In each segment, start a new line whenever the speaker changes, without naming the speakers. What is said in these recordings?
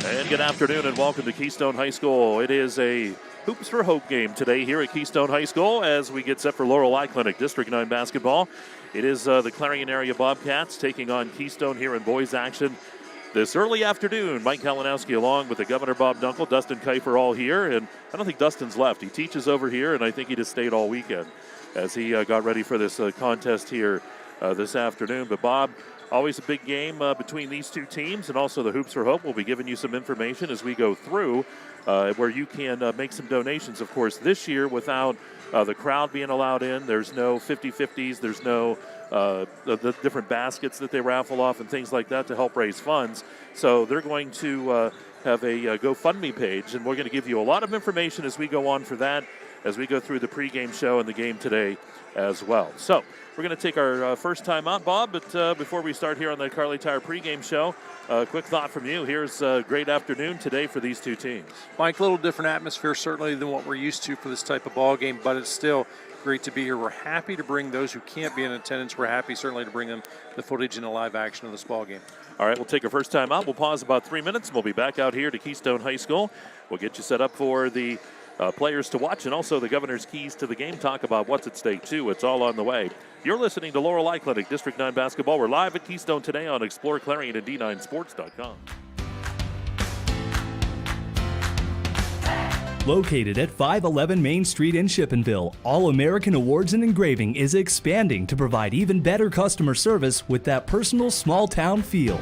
And good afternoon and welcome to Keystone High School. It is a Hoops for Hope game today here at Keystone High School as we get set for Laurel Eye Clinic District 9 basketball. It is the Clarion area Bobcats taking on Keystone here in boys action this early afternoon. Mike Kalinowski along with the Governor Bob Dunkel, Dustin Kuiper all here, and I don't think Dustin's left. He teaches over here, and I think he just stayed all weekend as he got ready for this contest here this afternoon. But Bob, always a big game between these two teams, and also the Hoops for Hope will be giving you some information as we go through where you can make some donations. Of course, this year without the crowd being allowed in, there's no 50-50s, there's no the different baskets that they raffle off and things like that to help raise funds. So they're going to have a GoFundMe page, and we're going to give you a lot of information as we go on for that, as we go through the pregame show and the game today as well. So we're going to take our first time out, Bob, but before we start here on the Carly Tire pregame show, a quick thought from you. Here's a great afternoon today for these two teams.
Mike, a little different atmosphere certainly than what we're used to for this type of ball game, but it's still great to be here. We're happy to bring those who can't be in attendance. We're happy certainly to bring them the footage and the live action of this ball game.
All right, we'll take our first time out. We'll pause about 3 minutes, and we'll be back out here to Keystone High School. We'll get you set up for the players to watch, and also the governor's keys to the game. Talk about what's at stake, too. It's all on the way. You're listening to Laurel Eye Clinic, District 9 basketball. We're live at Keystone today on exploreClarion and D9Sports.com.
Located at 511 Main Street in Shippenville, All American Awards and Engraving is expanding to provide even better customer service with that personal small-town feel.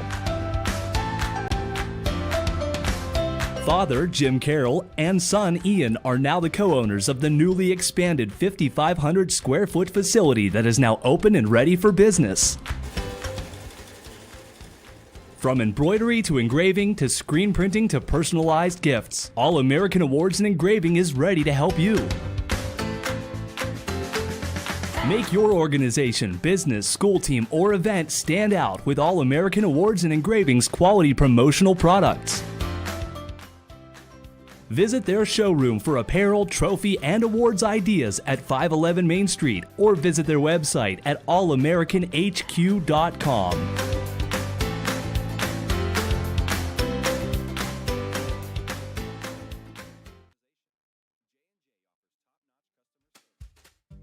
Father, Jim Carroll, and son, Ian, are now the co-owners of the newly expanded 5,500 square foot facility that is now open and ready for business. From embroidery to engraving to screen printing to personalized gifts, All American Awards and Engraving is ready to help you. Make your organization, business, school team, or event stand out with All American Awards and Engraving's quality promotional products. Visit their showroom for apparel, trophy, and awards ideas at 511 Main Street, or visit their website at allamericanhq.com.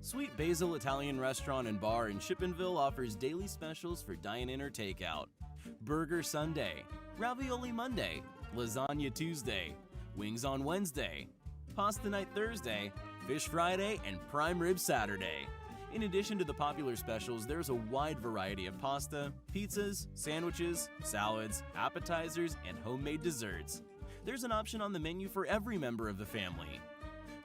Sweet Basil Italian Restaurant and Bar in Shippenville offers daily specials for dine-in or takeout. Burger Sunday, Ravioli Monday, Lasagna Tuesday, Wings on Wednesday, Pasta Night Thursday, Fish Friday, and Prime Rib Saturday. In addition to the popular specials, there's a wide variety of pasta, pizzas, sandwiches, salads, appetizers, and homemade desserts. There's an option on the menu for every member of the family.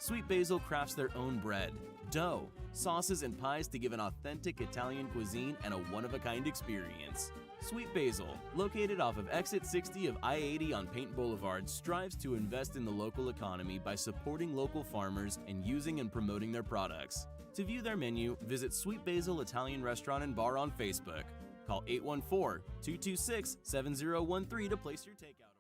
Sweet Basil crafts their own bread, dough, sauces, and pies to give an authentic Italian cuisine and a one-of-a-kind experience. Sweet Basil, located off of exit 60 of I-80 on Paint Boulevard, strives to invest in the local economy by supporting local farmers and using and promoting their products. To view their menu, visit Sweet Basil Italian Restaurant and Bar on Facebook. Call 814-226-7013 to place your takeout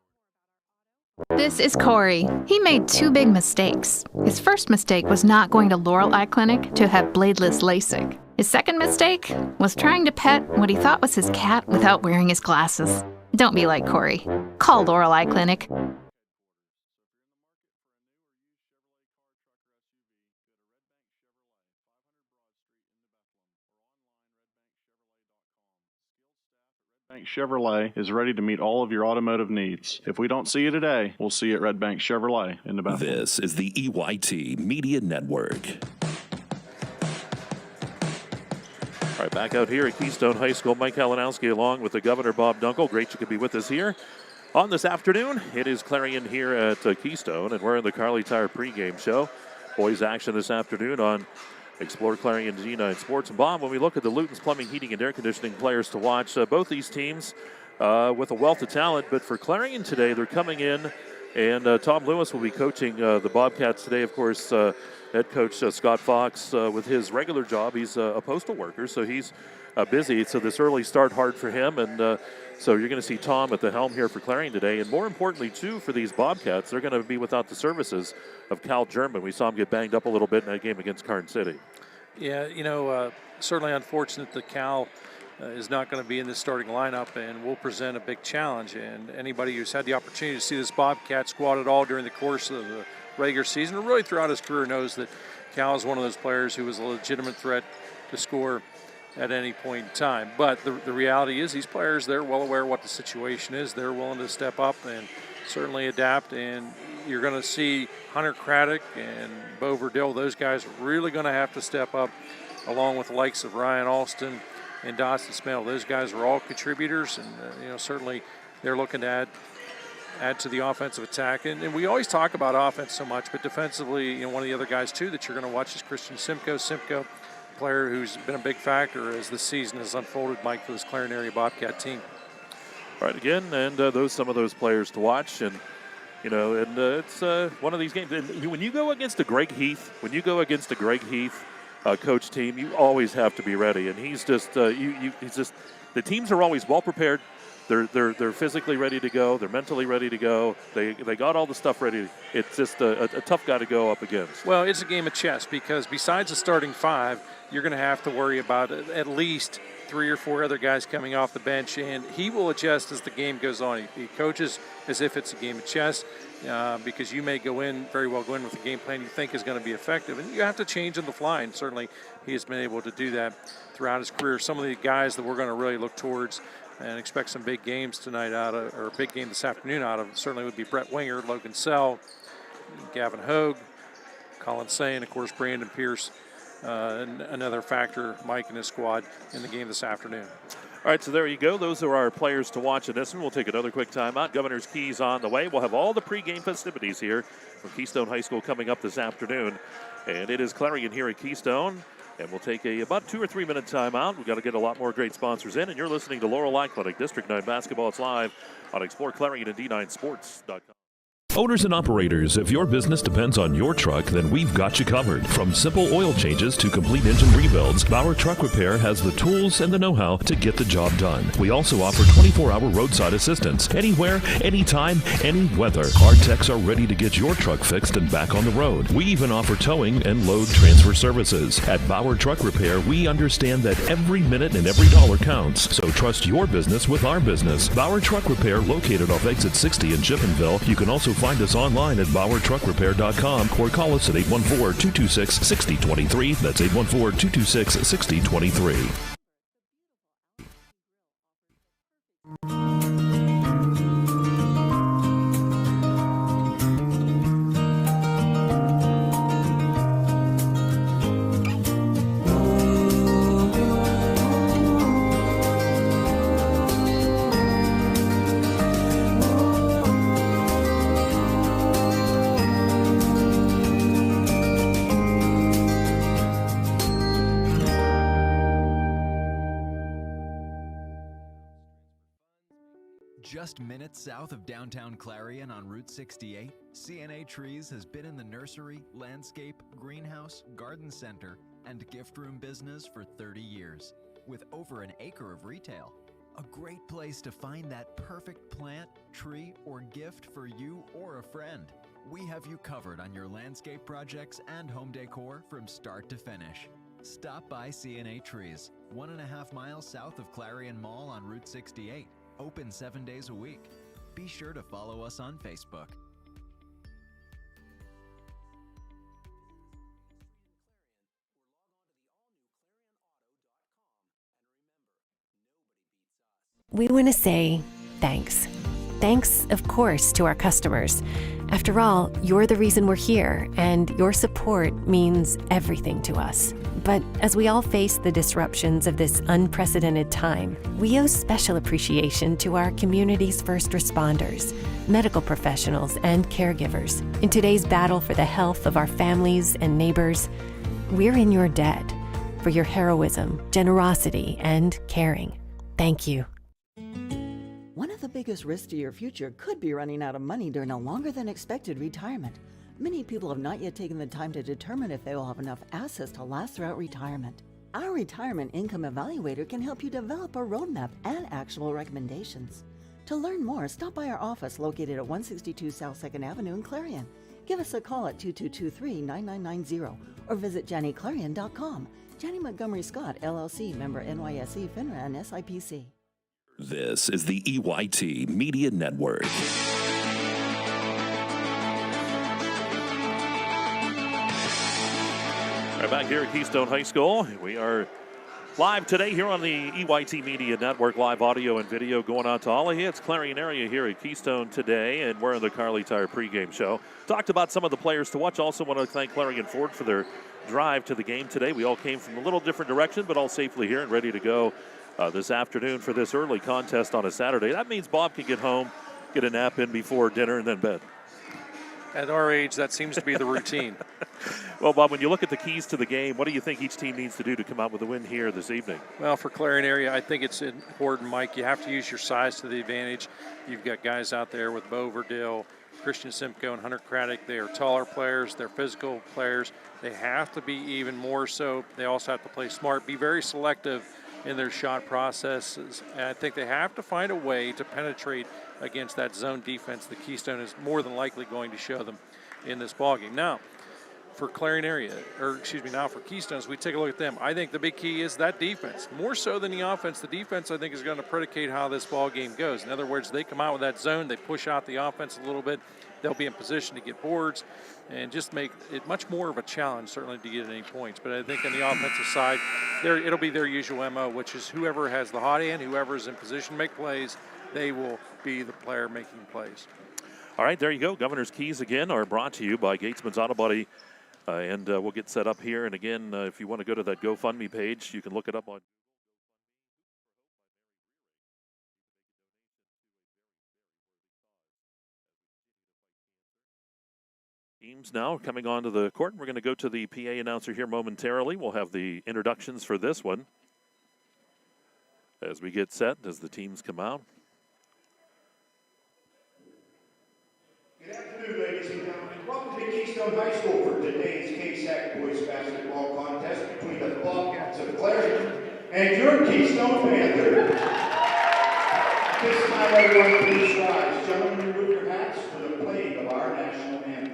order.
This is Corey. He made two big mistakes. His first mistake was not going to Laurel Eye Clinic to have bladeless LASIK. His second mistake was trying to pet what he thought was his cat without wearing his glasses. Don't be like Corey. Call Laurel Eye Clinic.
Bank Chevrolet is ready to meet all of your automotive needs. If we don't see you today, we'll see you at Red Bank Chevrolet in Nebraska.
This is the EYT Media Network.
All right, back out here at Keystone High School, Mike Kalinowski along with the Governor Bob Dunkel. Great you could be with us here on this afternoon. It is Clarion here at Keystone, and we're in the Carly Tire pregame show. Boys action this afternoon on exploreClarion G9 Sports. And Bob, when we look at the Luton's Plumbing, Heating, and Air Conditioning players to watch, both these teams with a wealth of talent. But for Clarion today, they're coming in, and Tom Lewis will be coaching the Bobcats today. Of course, head coach Scott Fox, with his regular job, he's a postal worker, so he's busy. So this early start hard for him, and so you're going to see Tom at the helm here for Clarion today. And more importantly, too, for these Bobcats, they're going to be without the services of Cal German. We saw him get banged up a little bit in that game against Karn City.
Yeah, certainly unfortunate that Cal is not going to be in the starting lineup and will present a big challenge. And anybody who's had the opportunity to see this Bobcat squad at all during the course of the regular season, or really throughout his career, knows that Cal is one of those players who was a legitimate threat to score at any point in time. But the reality is these players, they're well aware of what the situation is. They're willing to step up and certainly adapt. And you're going to see Hunter Craddock and Bo Verdell, those guys are really going to have to step up, along with the likes of Ryan Alston and Dawson Smale. Those guys are all contributors, and certainly they're looking to add to the offensive attack. And we always talk about offense so much, but defensively, one of the other guys too that you're going to watch is Christian Simcoe. Simcoe, player who's been a big factor as the season has unfolded, Mike, for this Clarion area Bobcat team.
All right, again, and some of those players to watch, and it's one of these games. And when you go against a Greg Heath, coach team, you always have to be ready. And he's just, the teams are always well prepared. They're physically ready to go. They're mentally ready to go. They got all the stuff ready. It's just a tough guy to go up against.
Well, it's a game of chess because besides the starting five, you're going to have to worry about at least 3 or 4 other guys coming off the bench, and he will adjust as the game goes on. He coaches as if it's a game of chess because you may very well go in with a game plan you think is going to be effective, and you have to change on the fly, and certainly he has been able to do that throughout his career. Some of the guys that we're going to really look towards and expect some big games tonight or a big game this afternoon out of certainly would be Brett Winger, Logan Sell, Gavin Hogue, Colin Say, and of course Brandon Pierce, another factor, Mike and his squad in the game this afternoon.
All right, so there you go. Those are our players to watch in this one. We'll take another quick timeout. Governor's Keys on the way. We'll have all the pregame festivities here from Keystone High School coming up this afternoon. And it is Clarion here at Keystone. And we'll take about 2 or 3 minute timeout. We've got to get a lot more great sponsors in. And you're listening to Laurel Eye Clinic, District 9 Basketball. It's live on exploreClarion and D9Sports.com.
Owners and operators, if your business depends on your truck, then we've got you covered. From simple oil changes to complete engine rebuilds, Bauer Truck Repair has the tools and the know-how to get the job done. We also offer 24-hour roadside assistance. Anywhere, anytime, any weather. Our techs are ready to get your truck fixed and back on the road. We even offer towing and load transfer services. At Bauer Truck Repair, we understand that every minute and every dollar counts. So trust your business with our business. Bauer Truck Repair, located off exit 60 in Chippenville. You can also find us online at exploreClarion.com or call us at 814-226-6023. That's 814-226-6023.
Just minutes south of downtown Clarion on Route 68, CNA Trees has been in the nursery, landscape, greenhouse, garden center, and gift room business for 30 years, with over an acre of retail. A great place to find that perfect plant, tree, or gift for you or a friend. We have you covered on your landscape projects and home decor from start to finish. Stop by CNA Trees, 1.5 miles south of Clarion Mall on Route 68. Open 7 days a week. Be sure to follow us on Facebook.
We want to say thanks. Thanks, of course, to our customers. After all, you're the reason we're here, and your support means everything to us. But as we all face the disruptions of this unprecedented time, we owe special appreciation to our community's first responders, medical professionals, and caregivers. In today's battle for the health of our families and neighbors, we're in your debt for your heroism, generosity, and caring. Thank you.
One of the biggest risks to your future could be running out of money during a longer than expected retirement. Many people have not yet taken the time to determine if they will have enough assets to last throughout retirement. Our Retirement Income Evaluator can help you develop a roadmap and actionable recommendations. To learn more, stop by our office located at 162 South 2nd Avenue in Clarion. Give us a call at 2223-9990 or visit JannyClarion.com. Janney Montgomery Scott, LLC, member NYSE, FINRA, and SIPC.
This is the EYT Media Network.
All right, back here at Keystone High School. We are live today here on the EYT Media Network, live audio and video going out to all of you. It's Clarion area here at Keystone today, and we're in the Carly Tire pregame show. Talked about some of the players to watch. Also want to thank Clarion Ford for their drive to the game today. We all came from a little different direction, but all safely here and ready to go this afternoon for this early contest on a Saturday. That means Bob can get home, get a nap in before dinner, and then bed.
At our age, that seems to be the routine.
Well, Bob, when you look at the keys to the game, what do you think each team needs to do to come out with a win here this evening?
Well, for Clarion area, I think it's important, Mike. You have to use your size to the advantage. You've got guys out there with Bo Verdill, Christian Simcoe, and Hunter Craddock. They are taller players. They're physical players. They have to be even more so. They also have to play smart, be very selective in their shot processes. And I think they have to find a way to penetrate against that zone defense that Keystone is more than likely going to show them in this ballgame. Now, for Clarion area, now for Keystone, as we take a look at them, I think the big key is that defense. More so than the offense, the defense, I think, is going to predicate how this ball game goes. In other words, they come out with that zone, they push out the offense a little bit, they'll be in position to get boards and just make it much more of a challenge, certainly, to get any points. But I think on the offensive side, it'll be their usual MO, which is whoever has the hot hand, whoever is in position to make plays, they will be the player making plays.
All right, there you go. Governor's Keys again are brought to you by Gatesman's Auto Body. And we'll get set up here. And again, if you want to go to that GoFundMe page, you can look it up on. Teams now coming onto the court. We're going to go to the PA announcer here momentarily. We'll have the introductions for this one as we get set, as the teams come out.
Good afternoon, ladies and gentlemen. Welcome to Keystone High School for today's KSAC boys basketball contest between the Bobcats of Clarion and your Keystone Panthers. At this time, everyone, please rise. Gentlemen, remove your hats for the playing of our national anthem.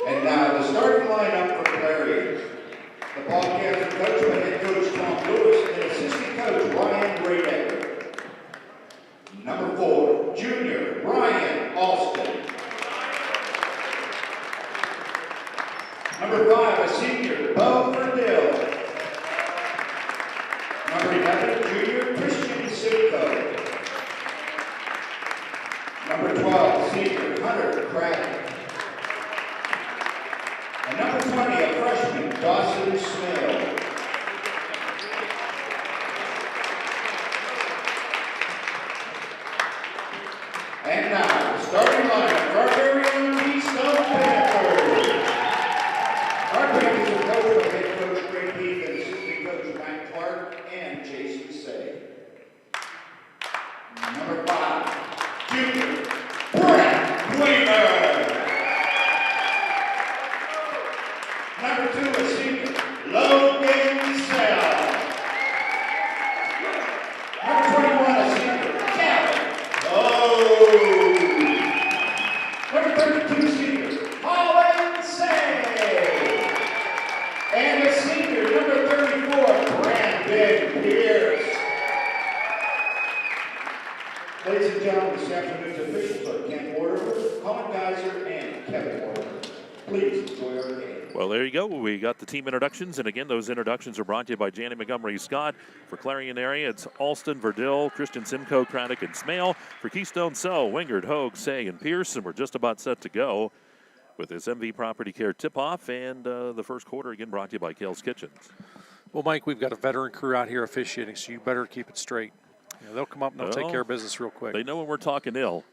And now the starting lineup for Clarion. The Bobcats are coached by head coach Tom Lewis and assistant coach Ryan Graydecker. Number 4, junior Brian Alston. Number 5, a senior Bo Verdill. Number 11, junior Christian Simcoe. Number 12, senior Hunter Craddock. And number 20, a freshman, Dawson Smith. And now, the starting lineup for our very own Keystone Panthers. Our Panthers are coached by head coach Greg Heath and assistant coach Matt Clark and Jason Say. Number 5, junior Brett Weaver. Number 2, a senior, Lowe down this afternoon's officials are Ken Mortimer, Colin Geiser, and Kevin Mortimer. Please enjoy our game.
Well, there you go. We got the team introductions, and again, those introductions are brought to you by Janney Montgomery Scott. For Clarion area, it's Alston, Verdill, Christian Simcoe, Craddock, and Smale. For Keystone, Sell, Wingard, Hogue, Say, and Pierce, and we're just about set to go with this MV Property Care tip-off, and the first quarter, again, brought to you by Kale's Kitchens.
Well, Mike, we've got a veteran crew out here officiating, so you better keep it straight. They'll come up and they'll take care of business real quick.
They know when we're talking ill.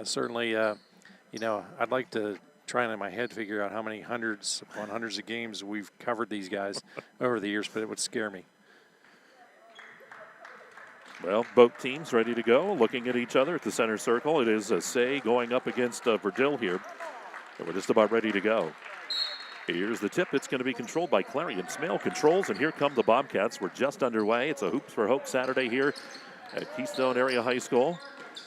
Certainly, I'd like to try in my head figure out how many hundreds upon hundreds of games we've covered these guys over the years, but it would scare me.
Well, both teams ready to go, looking at each other at the center circle. It is Say going up against Verdill here. And we're just about ready to go. Here's the tip. It's going to be controlled by Clarion. Smale controls, and here come the Bobcats. We're just underway. It's a Hoops for Hope Saturday here at Keystone Area High School.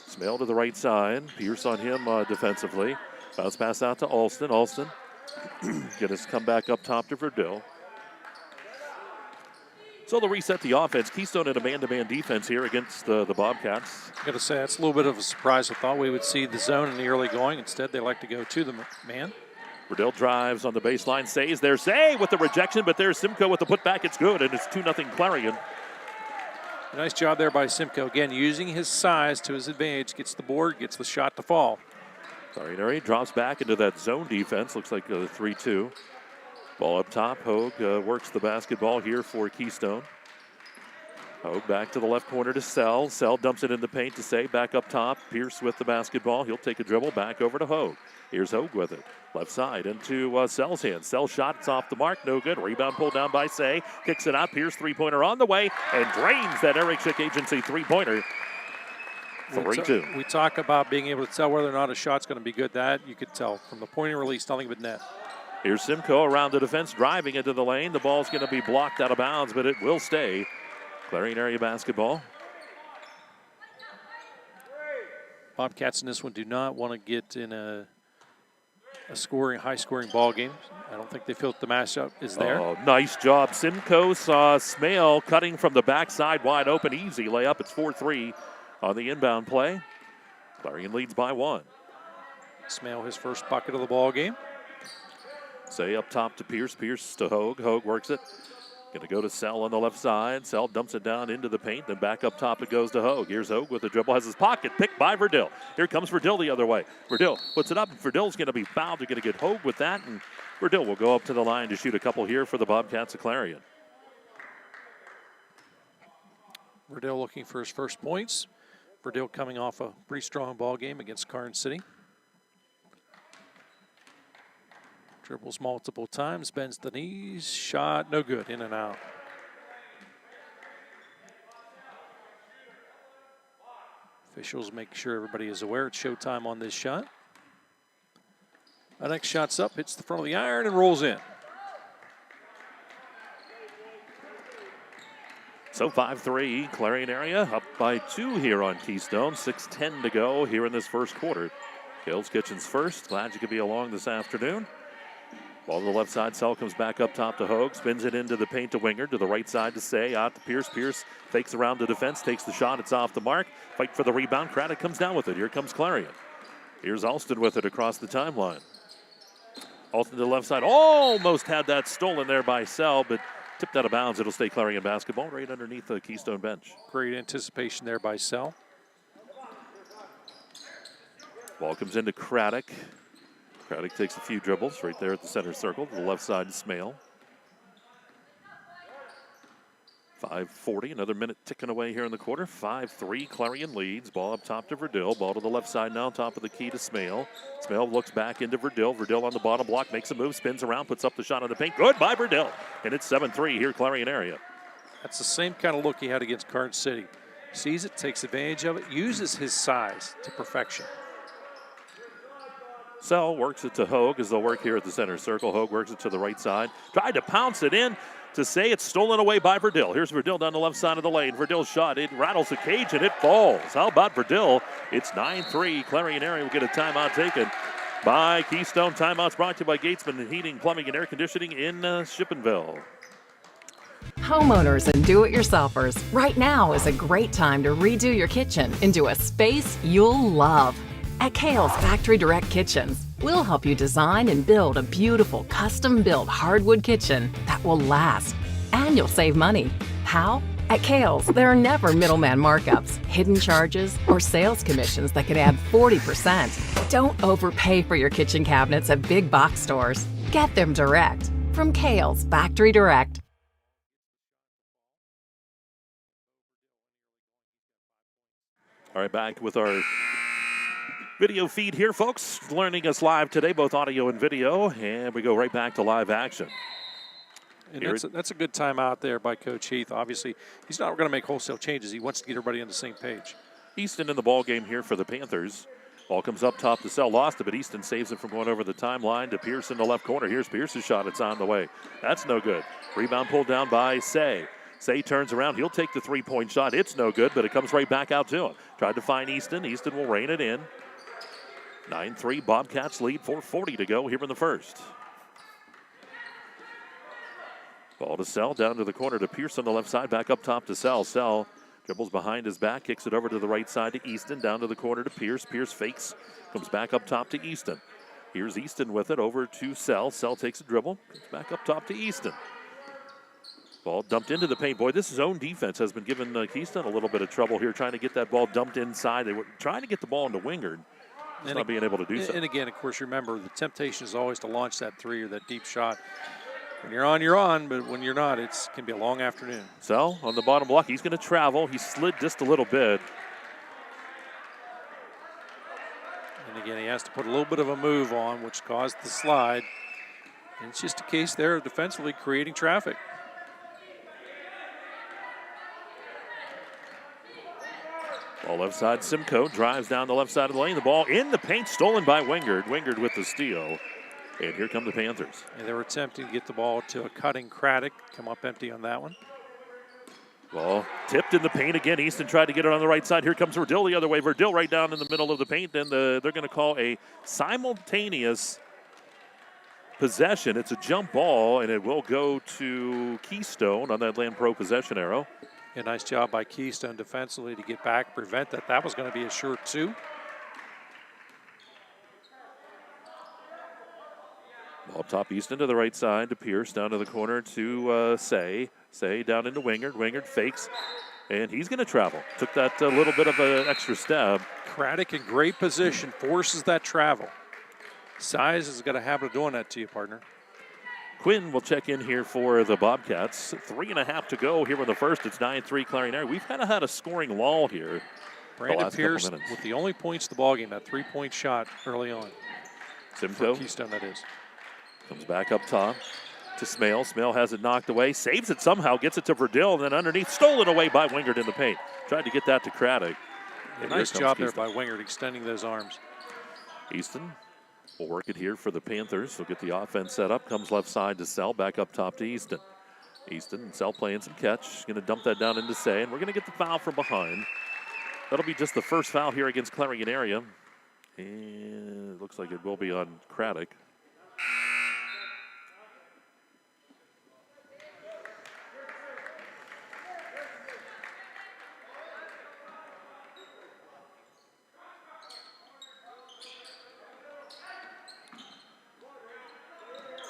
Smale to the right side. Pierce on him defensively. Bounce pass out to Alston. Alston going to come back up top to Verdill. So they'll reset the offense. Keystone in a man-to-man defense here against the Bobcats.
I've got to say, that's a little bit of a surprise. I thought we would see the zone in the early going. Instead, they like to go to the man.
Verdill drives on the baseline. Say's there. Say with the rejection, but there's Simcoe with the putback. It's good, and it's 2-0 Clarion.
Nice job there by Simcoe. Again, using his size to his advantage. Gets the board, gets the shot to fall.
Clarion drops back into that zone defense. Looks like a 3-2. Ball up top. Hogue works the basketball here for Keystone. Hogue back to the left corner to Sell. Sell dumps it in the paint to Say. Back up top. Pierce with the basketball. He'll take a dribble back over to Hogue. Here's Hogue with it. Left side into Sell's hands. Sell shot. It's off the mark. No good. Rebound pulled down by Say. Kicks it out. Pierce three-pointer on the way and drains that Eric Schick Agency three-pointer. 3-2.
We talk about being able to tell whether or not a shot's going to be good. That you could tell from the point and release, nothing but net.
Here's Simcoe around the defense, driving into the lane. The ball's going to be blocked out of bounds, but it will stay. Clarion area basketball.
Bobcats in this one do not want to get in a high-scoring ball game. I don't think they feel that the matchup is there.
Oh, nice job. Simcoe saw Smale cutting from the backside wide open. Easy layup. It's 4-3 on the inbound play. Clarion leads by 1.
Smale his first bucket of the ball game.
Say up top to Pierce. Pierce to Hogue. Hogue works it. Going to go to Sell on the left side. Sell dumps it down into the paint. Then back up top it goes to Hogue. Here's Hogue with the dribble. Has his pocket picked by Verdill. Here comes Verdill the other way. Verdill puts it up. Verdill's going to be fouled. They're going to get Hogue with that. And Verdill will go up to the line to shoot a couple here for the Bobcats of Clarion.
Verdill looking for his first points. Verdill coming off a pretty strong ball game against Carn City. Dribbles multiple times, bends the knees, shot, no good, in and out. Officials make sure everybody is aware it's showtime on this shot. Our next shot's up, hits the front of the iron and rolls in.
So 5-3, Clarion area up by 2 here on Keystone. 6:10 to go here in this first quarter. Kale's Kitchens first. Glad you could be along this afternoon. Ball to the left side. Sell comes back up top to Hogue. Spins it into the paint to Wingard. To the right side to Say. Out to Pierce. Pierce fakes around the defense. Takes the shot. It's off the mark. Fight for the rebound. Craddock comes down with it. Here comes Clarion. Here's Alston with it across the timeline. Alston to the left side. Almost had that stolen there by Sell, but tipped out of bounds. It'll stay Clarion basketball right underneath the Keystone bench.
Great anticipation there by Sell.
Ball comes into Craddock. Craddock takes a few dribbles right there at the center circle. To the left side to Smale. 5:40, another minute ticking away here in the quarter. 5-3, Clarion leads. Ball up top to Verdill. Ball to the left side now, top of the key to Smale. Smale looks back into Verdill. Verdill on the bottom block, makes a move, spins around, puts up the shot on the paint. Good by Verdill. And it's 7-3 here, Clarion area.
That's the same kind of look he had against Carn City. Sees it, takes advantage of it, uses his size to perfection.
Sell works it to Hogue as they'll work here at the center circle. Hogue works it to the right side. Tried to pounce it in to Say it's stolen away by Verdill. Here's Verdill down the left side of the lane. Verdill's shot, it rattles the cage and it falls. How about Verdill? It's 9-3. Clarion area will get a timeout taken by Keystone. Timeouts brought to you by Gatesman Heating, Plumbing, and Air Conditioning in Shippenville.
Homeowners and do-it-yourselfers, right now is a great time to redo your kitchen into a space you'll love. At Kale's Factory Direct Kitchens, we'll help you design and build a beautiful custom-built hardwood kitchen that will last. And you'll save money. How? At Kale's, there are never middleman markups, hidden charges, or sales commissions that could add 40%. Don't overpay for your kitchen cabinets at big box stores. Get them direct from Kale's Factory Direct.
All right, back with our video feed here, folks. Learning us live today, both audio and video, and we go right back to live action.
And that's a good timeout there by Coach Heath. Obviously, he's not going to make wholesale changes. He wants to get everybody on the same page.
Easton in the ball game here for the Panthers. Ball comes up top to Sell. Lost it, but Easton saves it from going over the timeline to Pierce in the left corner. Here's Pierce's shot. It's on the way. That's no good. Rebound pulled down by Say. Say turns around. He'll take the three-point shot. It's no good, but it comes right back out to him. Tried to find Easton. Easton will rein it in. 9-3 Bobcats lead. 4:40 to go here in the first. Ball to Sell, down to the corner to Pierce on the left side, back up top to Sell. Sell dribbles behind his back, kicks it over to the right side to Easton, down to the corner to Pierce. Pierce fakes, comes back up top to Easton. Here's Easton with it, over to Sell. Sell takes a dribble, comes back up top to Easton. Ball dumped into the paint. Boy, this zone defense has been giving Keystone a little bit of trouble here, trying to get that ball dumped inside. They were trying to get the ball into Wingard, just not being able to do so.
And again, of course, remember, the temptation is always to launch that three or that deep shot. When you're on, you're on, but when you're not, it can be a long afternoon.
Sell on the bottom block. He's going to travel. He slid just a little bit.
And again, he has to put a little bit of a move on, which caused the slide. And it's just a case there of defensively creating traffic.
Ball left side, Simcoe drives down the left side of the lane. The ball in the paint, stolen by Wingard. Wingard with the steal. And here come the Panthers.
And they were attempting to get the ball to a cutting Craddock. Come up empty on that one.
Ball tipped in the paint again. Easton tried to get it on the right side. Here comes Verdil the other way. Verdil right down in the middle of the paint. Then they're going to call a simultaneous possession. It's a jump ball, and it will go to Keystone on that Land Pro possession arrow.
A nice job by Keystone defensively to get back, prevent that. That was going to be a sure two.
Ball top Easton to the right side to Pierce, down to the corner to Say. Say down into Wingard. Wingard fakes, and he's going to travel. Took that little bit of an extra step.
Craddock in great position, forces that travel. Size has got a habit of doing that to you, partner.
Quinn will check in here for the Bobcats. 3.5 to go here in the first. It's 9-3 Clarion. We've kind of had a scoring lull here.
Brandon Pierce with the only points in the ballgame, that three-point shot early on.
Simcoe.
For Keystone, that is.
Comes back up top to Smale. Smale has it knocked away, saves it somehow, gets it to Verdil, and then underneath, stolen away by Wingard in the paint. Tried to get that to Craddock.
Nice job there by Wingard, extending those arms.
Easton will work it here for the Panthers. He'll get the offense set up. Comes left side to Sell, back up top to Easton. Easton and Sell playing some catch. Going to dump that down into Say, and we're going to get the foul from behind. That'll be just the first foul here against Clarion area. And it looks like it will be on Craddock.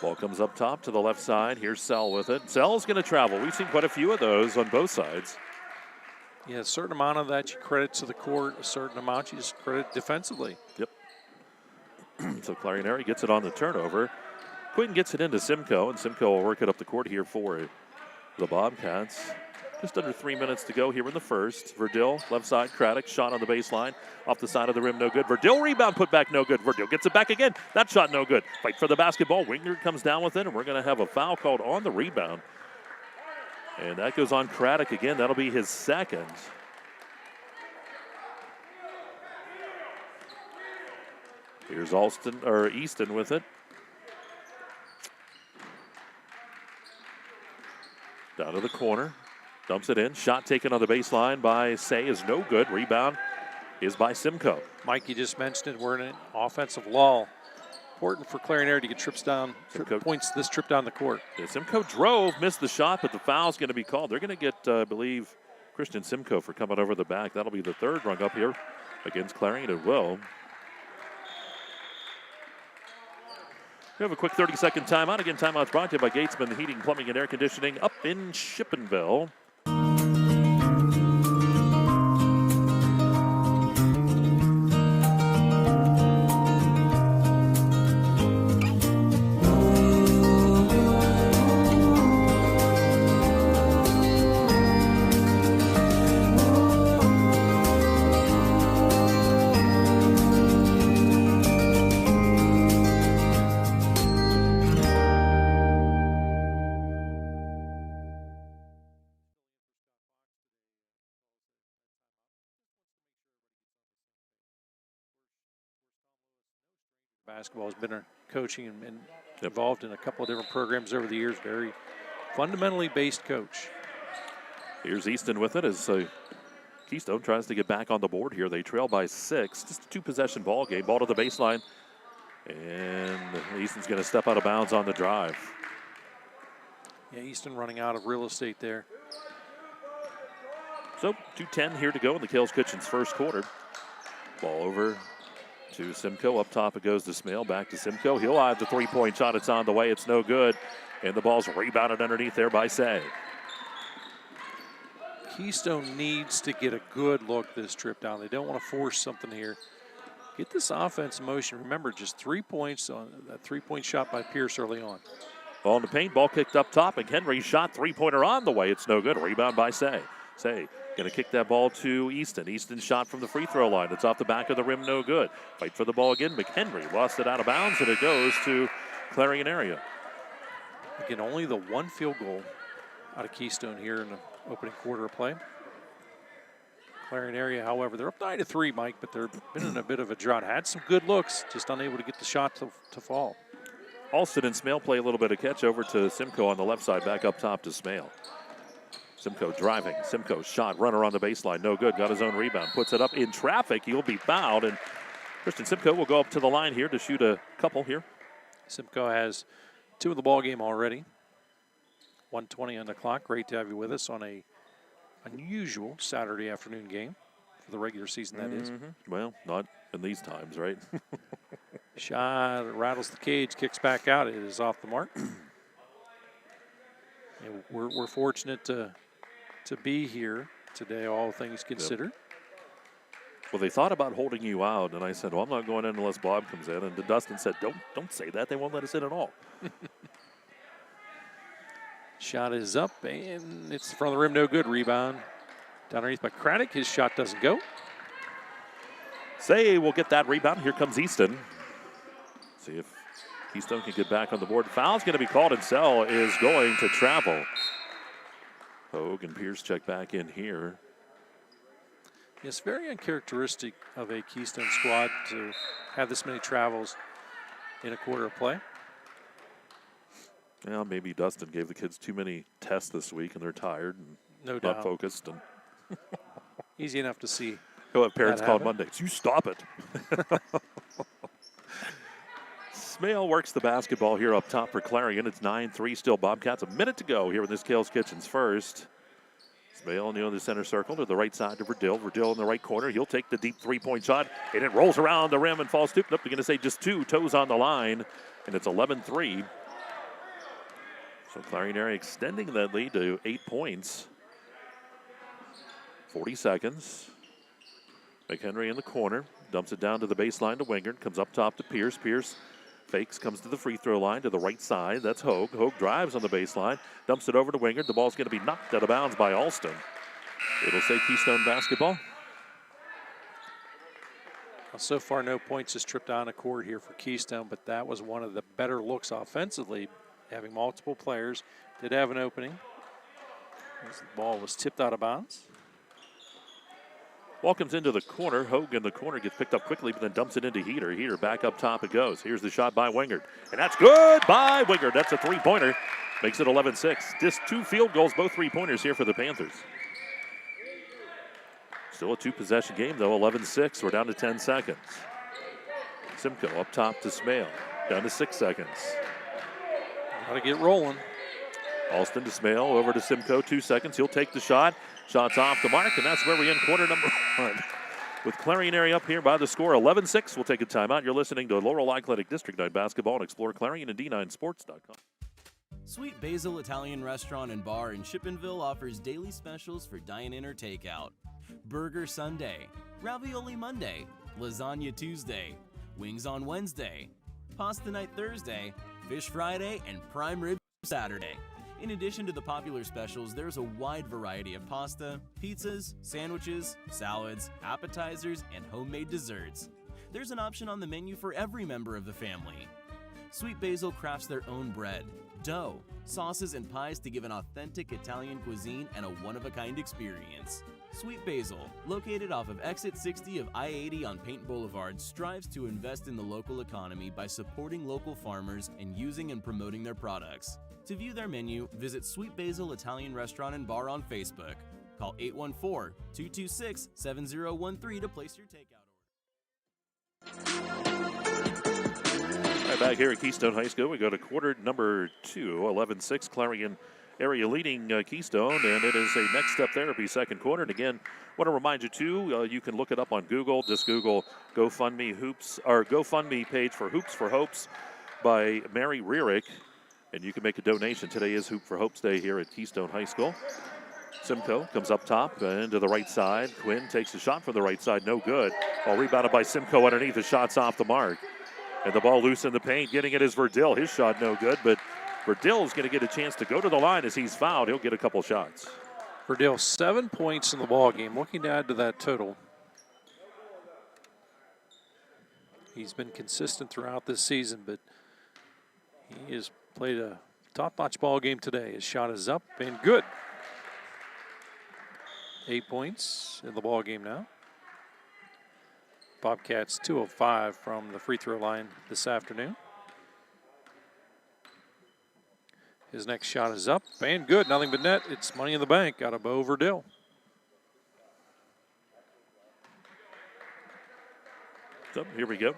Ball comes up top to the left side. Here's Sell with it. Sell's going to travel. We've seen quite a few of those on both sides.
Yeah, a certain amount of that you credit to the court, a certain amount you just credit defensively.
Yep. So Clarion gets it on the turnover. Quinn gets it into Simcoe, and Simcoe will work it up the court here for the Bobcats. Just under 3 minutes to go here in the first. Verdil, left side, Craddock, shot on the baseline. Off the side of the rim, no good. Verdil, rebound, put back, no good. Verdil gets it back again. That shot, no good. Fight for the basketball. Wingard comes down with it, and we're going to have a foul called on the rebound. And that goes on Craddock again. That'll be his second. Here's Easton with it. Down to the corner. Dumps it in. Shot taken on the baseline by Say is no good. Rebound is by Simcoe.
Mike, you just mentioned it. We're in an offensive lull. important for Clarion Area to get points this trip down the court.
Yeah, Simcoe drove, missed the shot, but the foul's going to be called. They're going to get, I believe, Christian Simcoe for coming over the back. That'll be the third rung up here against Clarion as well. We have a quick 30-second timeout. Again, timeout's brought to you by Gatesman Heating, Plumbing, and Air Conditioning up in Shippenville.
Basketball has been coaching and involved in a couple of different programs over the years. Very fundamentally based coach.
Here's Easton with it as Keystone tries to get back on the board here. They trail by 6. Just a 2-possession ball game. Ball to the baseline. And Easton's going to step out of bounds on the drive.
Yeah, Easton running out of real estate there.
So 2:10 here to go in the Kales Kitchens first quarter. Ball over to Simcoe. Up top it goes to Smale. Back to Simcoe. He'll have the three-point shot. It's on the way. It's no good. And the ball's rebounded underneath there by Say.
Keystone needs to get a good look this trip down. They don't want to force something here. Get this offense in motion. Remember, just 3 points on that three-point shot by Pierce early on.
Ball in the paint. Ball kicked up top. And Henry's shot three-pointer on the way. It's no good. Rebound by Say. Say going to kick that ball to Easton. Easton shot from the free throw line. It's off the back of the rim. No good. Fight for the ball again. McHenry lost it out of bounds. And it goes to Clarion Area.
Again, only the one field goal out of Keystone here in the opening quarter of play. Clarion Area, however, they're up 9-3, Mike, but they've been in a bit of a drought. Had some good looks, just unable to get the shot to fall.
Alston and Smale play a little bit of catch over to Simcoe on the left side, back up top to Smale. Simcoe driving. Simcoe's shot, runner on the baseline, no good. Got his own rebound, puts it up in traffic. He'll be fouled, and Christian Simcoe will go up to the line here to shoot a couple here.
Simcoe has 2 in the ball game already. 1:20 on the clock. Great to have you with us on a unusual Saturday afternoon game for the regular season, that is.
Well, not in these times, right?
Shot rattles the cage, kicks back out. It is off the mark. And we're fortunate to be here today, all things considered.
Well, they thought about holding you out, and I said, well, I'm not going in unless Bob comes in. And Dustin said, don't say that. They won't let us in at all.
Shot is up, and it's in front of the rim, no good. Rebound down underneath by Craddock. His shot doesn't go.
Say will get that rebound. Here comes Easton. See if Keystone can get back on the board. Foul's going to be called, and Sell is going to travel. Hogue and Pierce check back in here.
It's very uncharacteristic of a Keystone squad to have this many travels in a quarter of play.
Well, maybe Dustin gave the kids too many tests this week, and they're tired and
no
not focused. And
easy enough to see.
He'll have parents call Mondays. You stop it. Smale works the basketball here up top for Clarion. It's 9-3 still Bobcats. A minute to go here in this Kales Kitchens first. Smale near the center circle to the right side to Verdill. Verdill in the right corner. He'll take the deep three-point shot, and it rolls around the rim and falls stooped up. They're going to say just 2 toes on the line, and it's 11-3. So Clarion Area extending that lead to 8 points. 40 seconds. McHenry in the corner. Dumps it down to the baseline to Wingard. Comes up top to Pierce. Pierce fakes, comes to the free throw line to the right side. That's Hogue. Hogue drives on the baseline. Dumps it over to Wingard. The ball's going to be knocked out of bounds by Alston. It'll say Keystone basketball.
Well, so far, no points this trip down the court here for Keystone, but that was one of the better looks offensively. Having multiple players, did have an opening. As the ball was tipped out of bounds.
Ball comes into the corner. Hogue in the corner gets picked up quickly, but then dumps it into Heater. Heater back up top it goes. Here's the shot by Wingard. And that's good by Wingard. That's a three-pointer. Makes it 11-6. Just 2 field goals, both three-pointers here for the Panthers. Still a 2-possession game, though. 11-6. We're down to 10 seconds. Simcoe up top to Smale. Down to 6 seconds.
Got to get rolling.
Alston to Smale, over to Simcoe, 2 seconds. He'll take the shot. Shot's off the mark, and that's where we end quarter number 1. With Clarion area up here by the score 11-6. We'll take a timeout. You're listening to Laurel Clinic District 9 basketball and Explore Clarion and D9Sports.com.
Sweet Basil Italian Restaurant and Bar in Shippenville offers daily specials for dine-in or takeout. Burger Sunday, Ravioli Monday, Lasagna Tuesday, Wings on Wednesday, Pasta Night Thursday, Fish Friday, and Prime Rib Saturday. In addition to the popular specials, there's a wide variety of pasta, pizzas, sandwiches, salads, appetizers, and homemade desserts. There's an option on the menu for every member of the family. Sweet Basil crafts their own bread, dough, sauces, and pies to give an authentic Italian cuisine and a one-of-a-kind experience. Sweet Basil, located off of exit 60 of I-80 on Paint Boulevard, strives to invest in the local economy by supporting local farmers and using and promoting their products. To view their menu, visit Sweet Basil Italian Restaurant and Bar on Facebook. Call 814-226-7013 to place your takeout order.
Right back here at Keystone High School, we go to quarter number 2, 11-6. Clarion area leading Keystone, and it is a next step therapy second quarter. And again, want to remind you too, you can look it up on Google. Just Google GoFundMe Hoops or GoFundMe page for Hoops for Hopes by Mary Rearick, and you can make a donation. Today is Hoop for Hopes Day here at Keystone High School. Simcoe comes up top and to the right side. Quinn takes a shot from the right side, no good. Ball rebounded by Simcoe underneath. The shot's off the mark, and the ball loose in the paint. Getting it is Verdill. His shot no good, but Verdill is going to get a chance to go to the line as he's fouled. He'll get a couple shots.
Verdill, 7 points in the ball game. Looking to add to that total. He's been consistent throughout this season, but he has played a top-notch ball game today. His shot is up and good. 8 points in the ball game now. Bobcats 2 of 5 from the free throw line this afternoon. His next shot is up and good. Nothing but net. It's money in the bank out of Bo Verdill.
So here we go.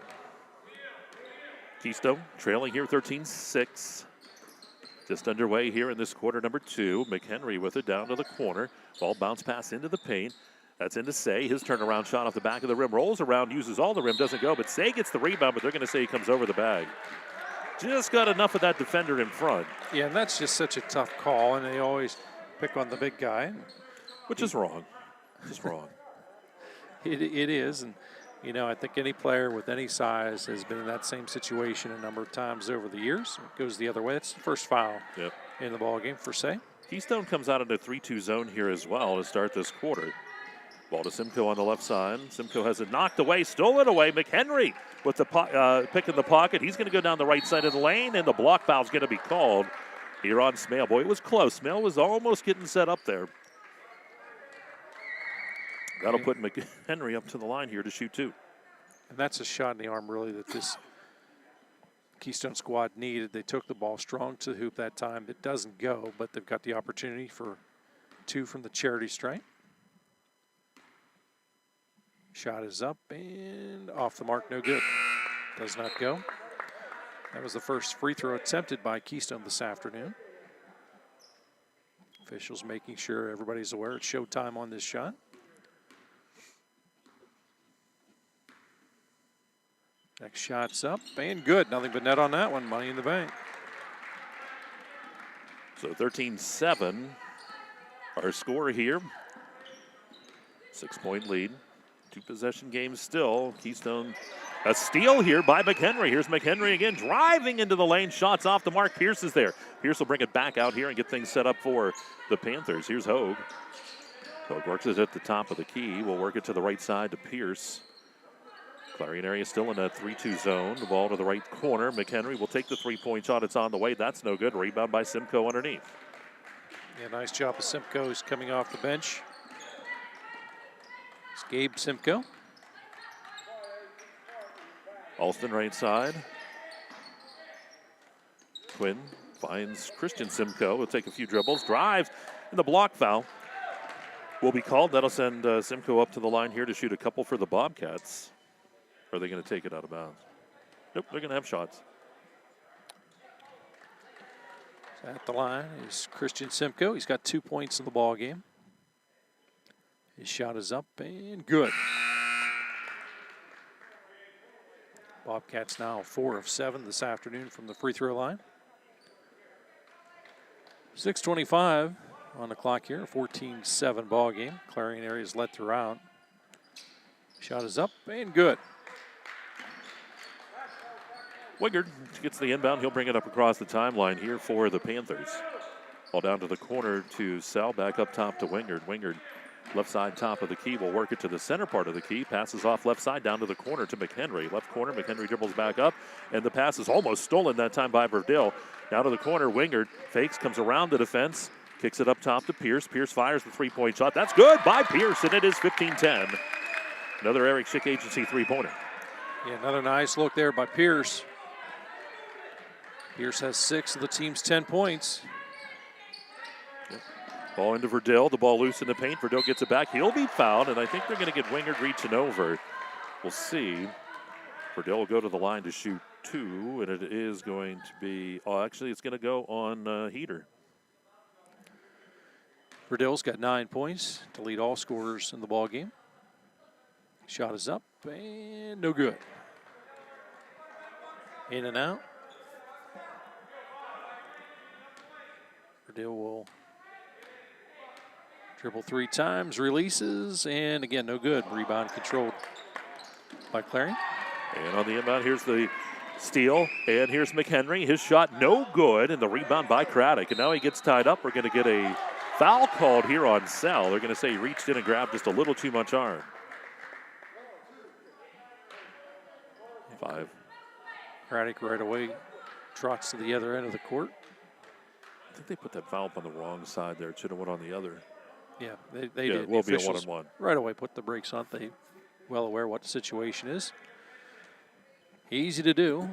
Keystone trailing here 13-6. Just underway here in this quarter number 2. McHenry with it down to the corner. Ball bounce pass into the paint. That's into Say. His turnaround shot off the back of the rim. Rolls around, uses all the rim, doesn't go. But Say gets the rebound, but they're going to say he comes over the bag. Just got enough of that defender in front.
Yeah, and that's just such a tough call, and they always pick on the big guy.
Which is wrong. Just wrong.
It is, and you know, I think any player with any size has been in that same situation a number of times over the years. It goes the other way. It's the first foul in the ball game for Say.
Keystone comes out in a 3-2 zone here as well to start this quarter. Ball to Simcoe on the left side. Simcoe has it knocked away, stolen away. McHenry with the pick in the pocket. He's going to go down the right side of the lane, and the block foul is going to be called here on Smale. Boy, it was close. Smale was almost getting set up there. That'll put McHenry up to the line here to shoot 2.
And that's a shot in the arm, really, that this Keystone squad needed. They took the ball strong to the hoop that time. It doesn't go, but they've got the opportunity for 2 from the charity stripe. Shot is up and off the mark, no good. Does not go. That was the first free throw attempted by Keystone this afternoon. Officials making sure everybody's aware it's showtime on this shot. Next shot's up and good. Nothing but net on that one. Money in the bank.
So 13-7, our score here. 6-point lead. 2-possession game still. Keystone, a steal here by McHenry. Here's McHenry again, driving into the lane. Shots off the mark. Pierce is there. Pierce will bring it back out here and get things set up for the Panthers. Here's Hogue. Hogue works it at the top of the key. We'll work it to the right side to Pierce. Clarion area still in a 3-2 zone. The ball to the right corner. McHenry will take the three-point shot. It's on the way. That's no good. Rebound by Simcoe underneath.
Yeah, nice job of Simcoe. He's coming off the bench. It's Gabe Simcoe.
Alston right side. Quinn finds Christian Simcoe. Will take a few dribbles. Drives. And the block foul will be called. That'll send Simcoe up to the line here to shoot a couple for the Bobcats. Or are they going to take it out of bounds? Nope, they're going to have shots.
At the line is Christian Simcoe. He's got 2 points in the ball game. His shot is up and good. Bobcats now 4 of 7 this afternoon from the free throw line. 6:25 on the clock here, a 14-7 ball game. Clarion area is led throughout. Shot is up and good.
Wingard gets the inbound. He'll bring it up across the timeline here for the Panthers. Ball down to the corner to Sal, back up top to Wingard. Wingard, left side top of the key, will work it to the center part of the key. Passes off left side down to the corner to McHenry. Left corner, McHenry dribbles back up, and the pass is almost stolen that time by Verdell. Down to the corner, Wingard fakes, comes around the defense, kicks it up top to Pierce. Pierce fires the three-point shot. That's good by Pierce, and it is 15-10. Another Eric Schick Agency three-pointer.
Yeah, another nice look there by Pierce. Pierce has 6 of the team's 10 points.
Ball into Verdell. The ball loose in the paint. Verdell gets it back. He'll be fouled, and I think they're going to get Wingard reaching over. We'll see. Verdell will go to the line to shoot 2, and it is going to be, actually, it's going to go on Heater.
Verdell's got 9 points to lead all scorers in the ball game. Shot is up and no good. In and out. Verdell will dribble 3 times, releases, and again, no good. Rebound controlled by Clarion.
And on the inbound, here's the steal, and here's McHenry. His shot no good, and the rebound by Craddock. And now he gets tied up. We're going to get a foul called here on Sal. They're going to say he reached in and grabbed just a little too much arm. 5.
Craddock right away trots to the other end of the court.
I think they put that foul up on the wrong side there. It should have went on the other.
Yeah, they
Yeah,
did.
it will be a 1-on-1.
Right away put the brakes on. They well aware what the situation is. Easy to do.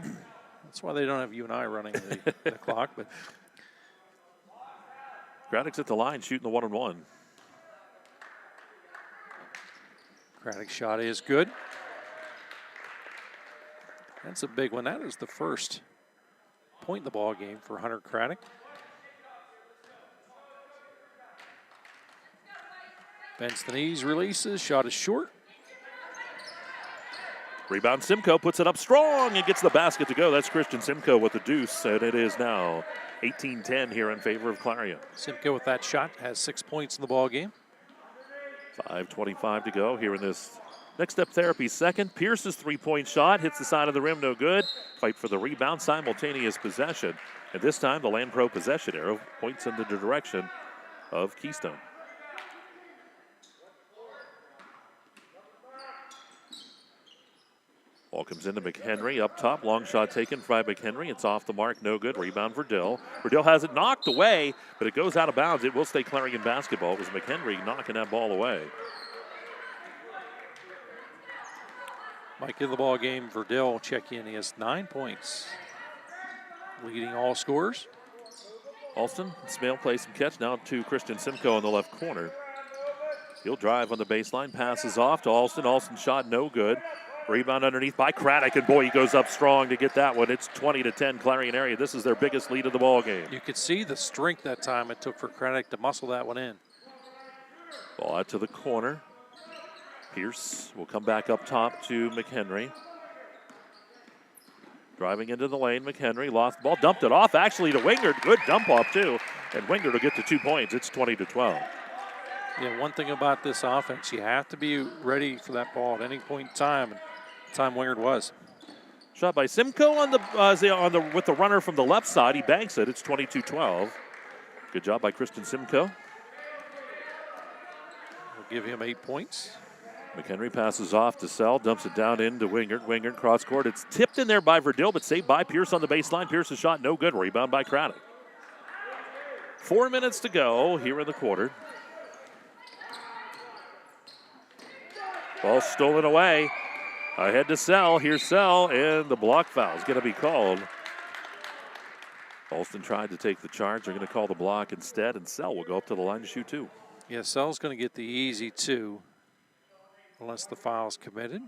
That's why they don't have you and I running the clock. But
Craddock's at the line shooting the 1-on-1.
Craddock's shot is good. That's a big one. That is the first point in the ball game for Hunter Craddock. Bends the knees, releases, shot is short.
Rebound, Simcoe puts it up strong and gets the basket to go. That's Christian Simcoe with the deuce, and it is now 18-10 here in favor of Clarion.
Simcoe with that shot has 6 points in the ball game.
5:25 to go here in this Next Step Therapy second. Pierce's three-point shot hits the side of the rim, no good. Fight for the rebound, simultaneous possession. And this time the Land Pro possession arrow points in the direction of Keystone. Ball comes into McHenry up top. Long shot taken by McHenry. It's off the mark, no good. Rebound Verdell. Verdell has it knocked away, but it goes out of bounds. It will stay Clarion basketball. It was McHenry knocking that ball away.
Mike in the ball game. Verdell check in. He has 9 points, leading all scorers.
Alston, Smale plays some catch now to Christian Simcoe in the left corner. He'll drive on the baseline, passes off to Alston. Alston shot no good. Rebound underneath by Craddock, and boy, he goes up strong to get that one. It's 20-10 Clarion area. This is their biggest lead of the ball game.
You could see the strength that time it took for Craddock to muscle that one in.
Ball out to the corner. Pierce will come back up top to McHenry. Driving into the lane, McHenry lost the ball, dumped it off actually to Wingard. Good dump off too, and Wingard will get to 2 points. It's 20-12.
Yeah, one thing about this offense, you have to be ready for that ball at any point in time. And time Wingard was.
Shot by Simcoe on the with the runner from the left side. He banks it. It's 22-12. Good job by Christian Simcoe.
We'll give him 8 points.
McHenry passes off to Sell, dumps it down into Wingard. Wingard cross court. It's tipped in there by Verdell, but saved by Pierce on the baseline. Pierce's shot no good. Rebound by Craddock. 4 minutes to go here in the quarter. Ball stolen away. Ahead to Sell. Here's Sell, and the block foul is going to be called. Alston tried to take the charge. They're going to call the block instead, and Sell will go up to the line to shoot 2.
Yeah, Sell's going to get the easy 2 unless the foul's committed.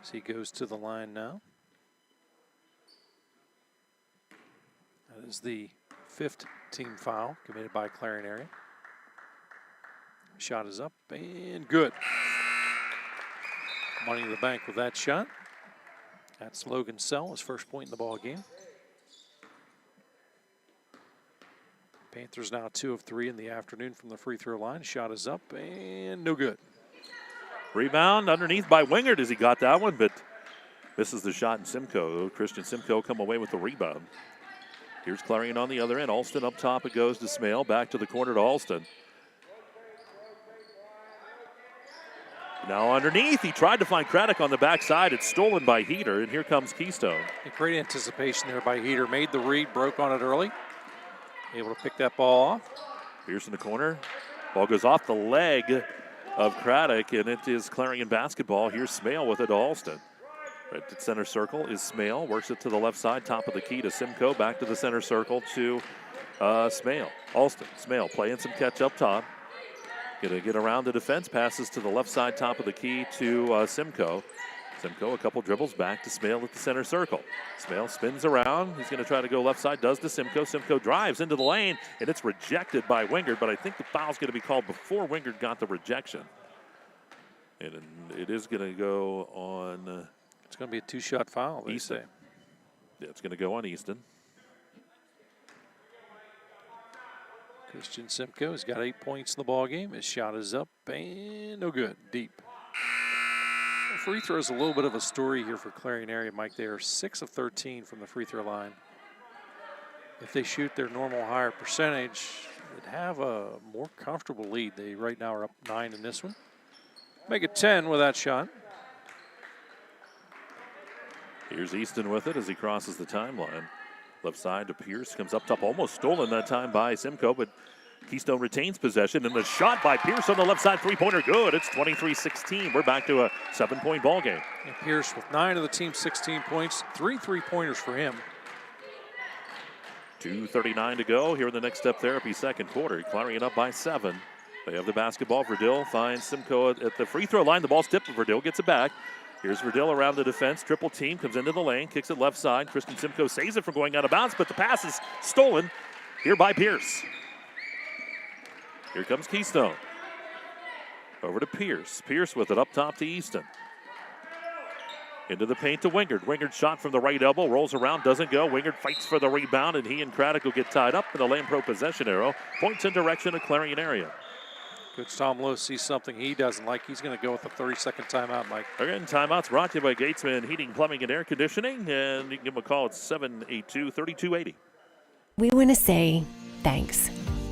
So he goes to the line now. That is the 5th team foul committed by Clarion area. Shot is up and good. Money in the bank with that shot. That's Logan Sell, his first point in the ball game. Panthers now 2 of 3 in the afternoon from the free throw line. Shot is up and no good.
Rebound underneath by Wingard as he got that one, but misses the shot in Simcoe. Christian Simcoe come away with the rebound. Here's Clarion on the other end. Alston up top, it goes to Smale. Back to the corner to Alston. Now underneath, he tried to find Craddock on the backside. It's stolen by Heater, and here comes Keystone.
A great anticipation there by Heater. Made the read, broke on it early. Able to pick that ball off.
Pierce in the corner. Ball goes off the leg of Craddock, and it is Clarion basketball. Here's Smale with it to Alston. Right at center circle is Smale. Works it to the left side, top of the key to Simcoe. Back to the center circle to Smale. Alston, Smale playing some catch up top. Gonna get around the defense. Passes to the left side, top of the key to Simcoe. Simcoe, a couple dribbles back to Smale at the center circle. Smale spins around. He's going to try to go left side. Does to Simcoe. Simcoe drives into the lane, and it's rejected by Wingard, but I think the foul's going to be called before Wingard got the rejection. And it is going to go on...
it's going to be a 2-shot foul, they
Easton.
say.
Yeah, it's going to go on Easton.
Christian Simcoe has got 8 points in the ball game. His shot is up and no good. Deep. Free throw is a little bit of a story here for Clarion area, Mike. They are 6 of 13 from the free throw line. If they shoot their normal higher percentage, they'd have a more comfortable lead. They right now are up 9 in this one. Make it 10 with that shot.
Here's Easton with it as he crosses the timeline. Left side to Pierce, comes up top, almost stolen that time by Simcoe, but Keystone retains possession, and the shot by Pierce on the left side, three-pointer good. It's 23-16. We're back to a 7-point ball game.
And Pierce with 9 of the team's 16 points, 3 three-pointers for him.
2:39 to go here in the next step therapy second quarter. Clarion up by 7. They have the basketball. Verdill finds Simcoe at the free throw line. The ball's tipped, but Verdill gets it back. Here's Verdill around the defense. Triple team, comes into the lane, kicks it left side. Christian Simcoe saves it from going out of bounds, but the pass is stolen here by Pierce. Here comes Keystone. Over to Pierce. Pierce with it up top to Easton. Into the paint to Wingard. Wingard shot from the right elbow, rolls around, doesn't go. Wingard fights for the rebound, and he and Craddock will get tied up in the Lamprey possession arrow. Points in direction of Clarion area.
Coach Tom Lowe sees something he doesn't like. He's going to go with a 30-second timeout, Mike.
Again, timeouts brought to you by Gatesman Heating, Plumbing, and Air Conditioning. And you can give them a call at 782-3280.
We want to say thanks.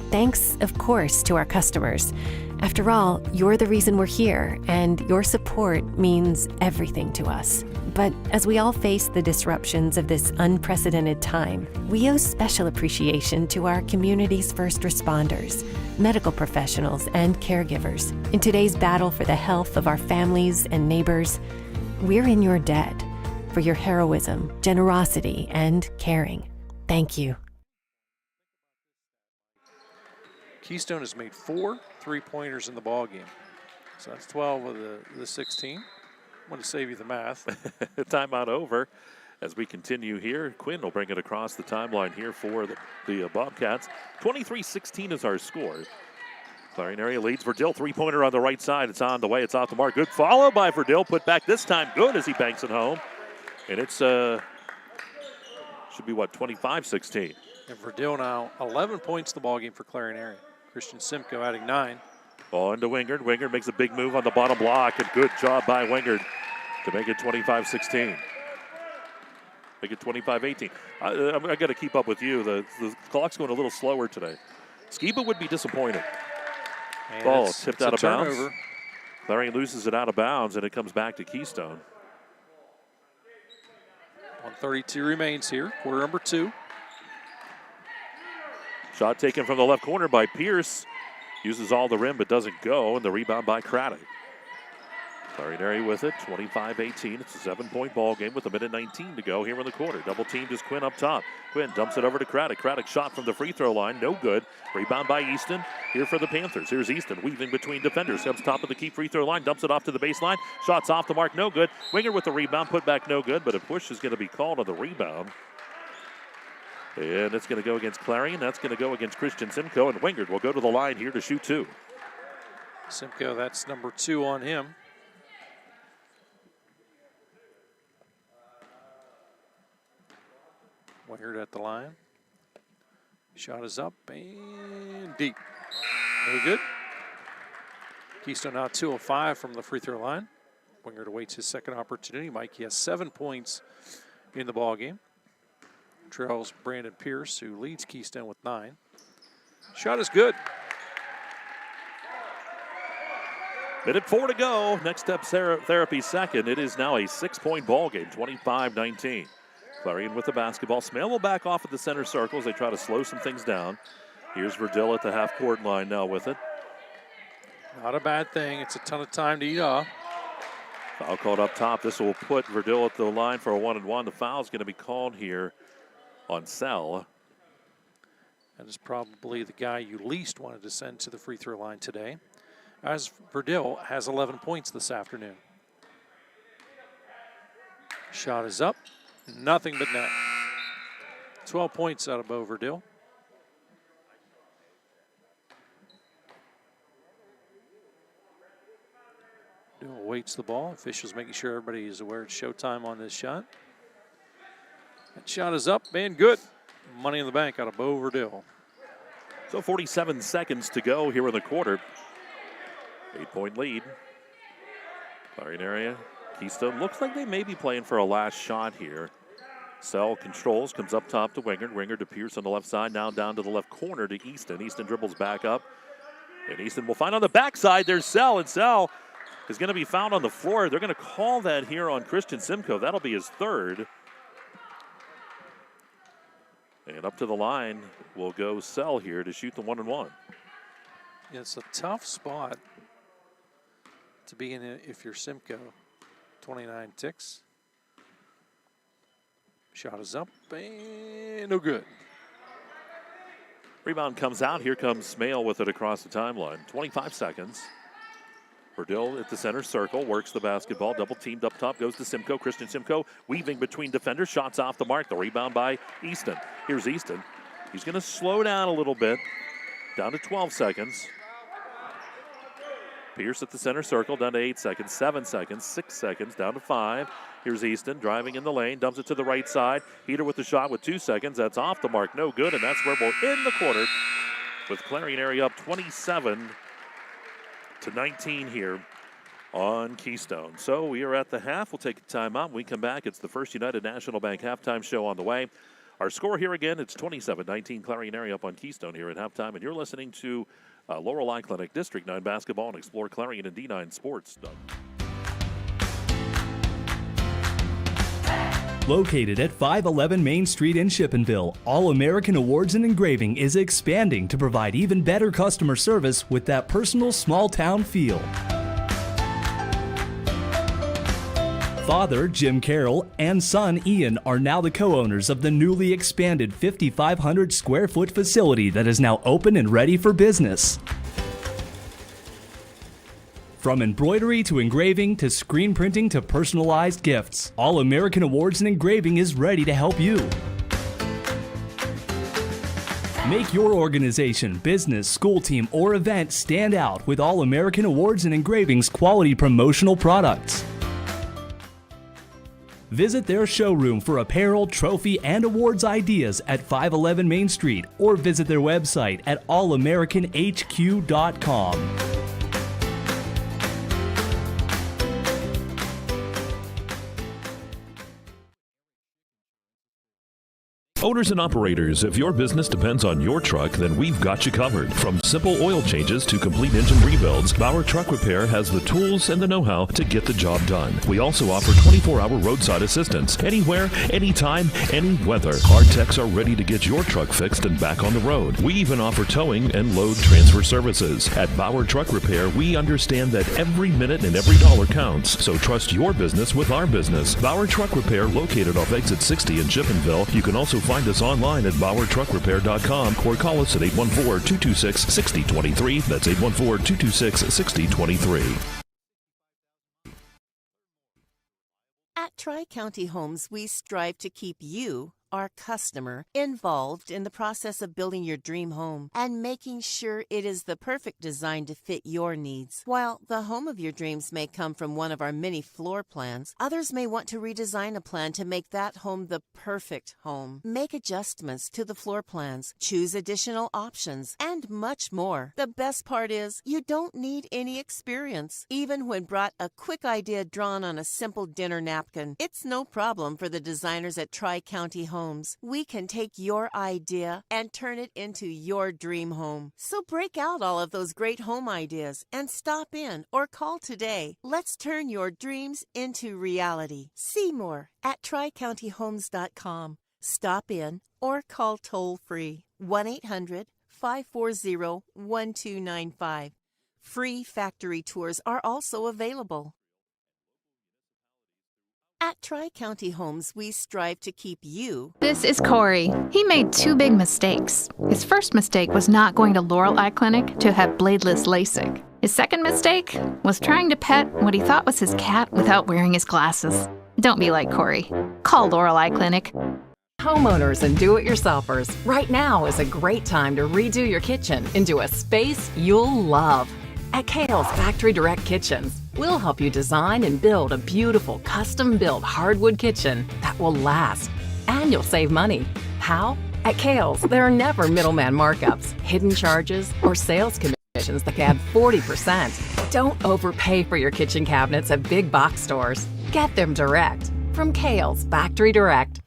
Thanks, of course, to our customers. After all, you're the reason we're here, and your support means everything to us. But as we all face the disruptions of this unprecedented time, we owe special appreciation to our community's first responders, medical professionals, and caregivers. In today's battle for the health of our families and neighbors, we're in your debt for your heroism, generosity, and caring. Thank you.
Keystone has made 4 three-pointers in the ball game. So that's 12 of the 16. I'm going to save you the math.
Timeout over. As we continue here, Quinn will bring it across the timeline here for the Bobcats. 23-16 is our score. Clarion area leads. Verdill, three-pointer on the right side. It's on the way. It's off the mark. Good follow by Verdill. Put back this time. Good as he banks it home. And it's should be, 25-16.
And Verdill now 11 points in the ball game for Clarion area. Christian Simcoe adding 9.
Ball into Wingard. Wingard makes a big move on the bottom block. And good job by Wingard to make it 25-16. Make it 25-18. I got to keep up with you. The clock's going a little slower today. Skiba would be disappointed.
And
Ball tipped out of bounds.
Turnover.
Clarion loses it out of bounds, and it comes back to Keystone.
1:32 remains here. Quarter number 2.
Shot taken from the left corner by Pierce. Uses all the rim but doesn't go, and the rebound by Craddock. Clarion area with it, 25-18. It's a 7-point ball game with 1:19 to go here in the quarter. Double teamed is Quinn up top. Quinn dumps it over to Craddock. Craddock shot from the free throw line, no good. Rebound by Easton here for the Panthers. Here's Easton weaving between defenders. Comes top of the key free throw line, dumps it off to the baseline. Shots off the mark, no good. Winger with the rebound, put back no good, but a push is going to be called on the rebound. And it's going to go against Clarion. That's going to go against Christian Simcoe. And Wingard will go to the line here to shoot 2.
Simcoe, that's number 2 on him. Wingard at the line. Shot is up and deep. No good. Keystone now 2 of 5 from the free throw line. Wingard awaits his second opportunity. Mike, he has 7 points in the ball game. Trails Brandon Pierce, who leads Keystone with 9. Shot is good.
Minute 4 to go. Next step therapy second. It is now a 6-point ball game, 25-19. Clarion with the basketball. Smale will back off at the center circle as they try to slow some things down. Here's Verdell at the half-court line now with it.
Not a bad thing. It's a ton of time to eat off.
Foul called up top. This will put Verdell at the line for a 1-and-1. The foul is going to be called here on Sell.
That is probably the guy you least wanted to send to the free throw line today, as Verdell has 11 points this afternoon. Shot is up. Nothing but net. 12 points out of Bo Verdell. Verdell waits the ball. Officials making sure everybody is aware it's showtime on this shot. That shot is up and good. Money in the bank out of Bo Verdell.
So 47 seconds to go here in the quarter. 8-point lead. Clarion area. Keystone looks like they may be playing for a last shot here. Sell controls, comes up top to Wingard. Wingard to Pierce on the left side, now down to the left corner to Easton. Easton dribbles back up. And Easton will find on the backside. There's Sell, and Sell is going to be found on the floor. They're going to call that here on Christian Simcoe. That'll be his 3rd. And up to the line will go Sell here to shoot the 1-and-1.
It's a tough spot to be in if you're Simcoe. 29 ticks. Shot is up and no good.
Rebound comes out. Here comes Smale with it across the timeline. 25 seconds. Verdell at the center circle, works the basketball. Double teamed up top, goes to Simcoe. Christian Simcoe weaving between defenders. Shots off the mark. The rebound by Easton. Here's Easton. He's going to slow down a little bit. Down to 12 seconds. Pierce at the center circle, down to 8 seconds, 7 seconds, 6 seconds, down to 5. Here's Easton driving in the lane, dumps it to the right side. Heater with the shot with 2 seconds. That's off the mark, no good, and that's where we'll end the quarter with Clarion area up 27-19 here on Keystone. So we are at the half. We'll take a timeout. When we come back, it's the First United National Bank halftime show on the way. Our score here again, it's 27-19 Clarion area up on Keystone here at halftime, and you're listening to Laurel Eye Clinic, District 9 basketball, and Explore Clarion and D9 Sports.
Located at 511 Main Street in Shippenville, All American Awards and Engraving is expanding to provide even better customer service with that personal small-town feel. Father, Jim Carroll, and son, Ian, are now the co-owners of the newly expanded 5,500 square foot facility that is now open and ready for business. From embroidery to engraving to screen printing to personalized gifts, All American Awards and Engraving is ready to help you. Make your organization, business, school team, or event stand out with All American Awards and Engraving's quality promotional products. Visit their showroom for apparel, trophy, and awards ideas at 511 Main Street, or visit their website at allamericanhq.com.
Owners and operators, if your business depends on your truck, then we've got you covered. From simple oil changes to complete engine rebuilds, Bauer Truck Repair has the tools and the know-how to get the job done. We also offer 24-hour roadside assistance. Anywhere, anytime, any weather. Our techs are ready to get your truck fixed and back on the road. We even offer towing and load transfer services. At Bauer Truck Repair, we understand that every minute and every dollar counts. So trust your business with our business. Bauer Truck Repair, located off exit 60 in Shippenville. You can also find us online at exploreClarion.com or call us at 814-226-6023. That's 814-226-6023.
At Tri-County Homes, we strive to keep you, our customer, involved in the process of building your dream home and making sure it is the perfect design to fit your needs. While the home of your dreams may come from one of our many floor plans, others may want to redesign a plan to make that home the perfect home. Make adjustments to the floor plans, choose additional options, and much more. The best part is you don't need any experience. Even when brought a quick idea drawn on a simple dinner napkin, it's no problem for the designers at Tri-County Homes. We can take your idea and turn it into your dream home. So break out all of those great home ideas and stop in or call today. Let's turn your dreams into reality. See more at TriCountyHomes.com. Stop in or call toll-free 1-800-540-1295. Free factory tours are also available. At Tri-County Homes, we strive to keep you.
This is Corey. He made two big mistakes. His first mistake was not going to Laurel Eye Clinic to have bladeless LASIK. His second mistake was trying to pet what he thought was his cat without wearing his glasses. Don't be like Corey. Call Laurel Eye Clinic.
Homeowners and do-it-yourselfers, right now is a great time to redo your kitchen into a space you'll love. At Kale's Factory Direct Kitchens, we'll help you design and build a beautiful custom-built hardwood kitchen that will last. And you'll save money. How? At Kale's, there are never middleman markups, hidden charges, or sales commissions that can add 40%. Don't overpay for your kitchen cabinets at big box stores. Get them direct from Kale's Factory Direct.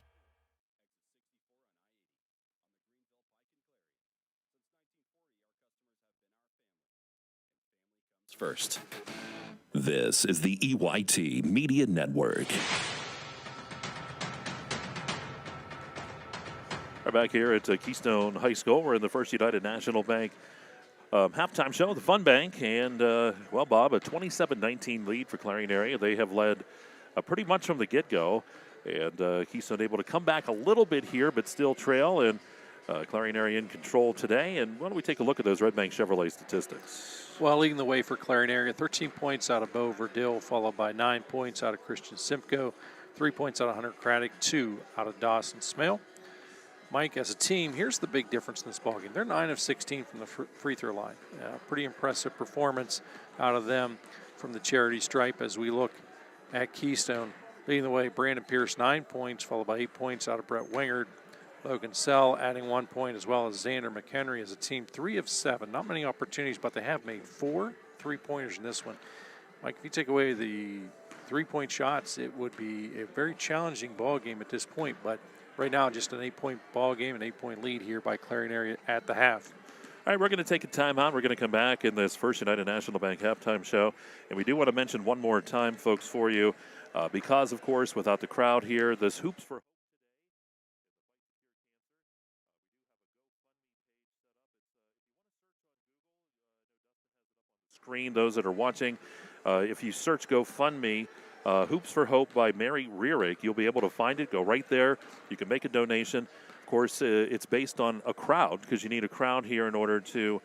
First, this is the EYT Media Network.
We're back here at Keystone High School. We're in the First United National Bank halftime show, the Fun Bank. And, well, Bob, a 27-19 lead for Clarion area. They have led pretty much from the get-go. And Keystone able to come back a little bit here, but still trail. And Clarion area in control today. And why don't we take a look at those Red Bank Chevrolet statistics?
Well, leading the way for Clarion area, 13 points out of Bo Verdill, followed by 9 points out of Christian Simcoe, 3 points out of Hunter Craddock, 2 out of Dawson Smale. Mike, as a team, here's the big difference in this ballgame. They're 9 of 16 from the free throw line. Pretty impressive performance out of them from the charity stripe as we look at Keystone. Leading the way, Brandon Pierce, 9 points, followed by 8 points out of Brett Wingard. Logan Sell adding 1 point, as well as Xander McHenry as a team, 3 of 7. Not many opportunities, but they have made 4 3-pointers in this one. Mike, if you take away the 3-point shots, it would be a very challenging ball game at this point. But right now, just an 8-point ball game, an 8-point lead here by Clarion area at the half.
All right, we're going to take a timeout. We're going to come back in this First United National Bank halftime show. And we do want to mention one more time, folks, for you, because, of course, without the crowd here, this Hoops for screen, those that are watching, if you search GoFundMe, Hoops for Hope by Mary Rearick, you'll be able to find it. Go right there. You can make a donation. Of course, it's based on a crowd because you need a crowd here in order to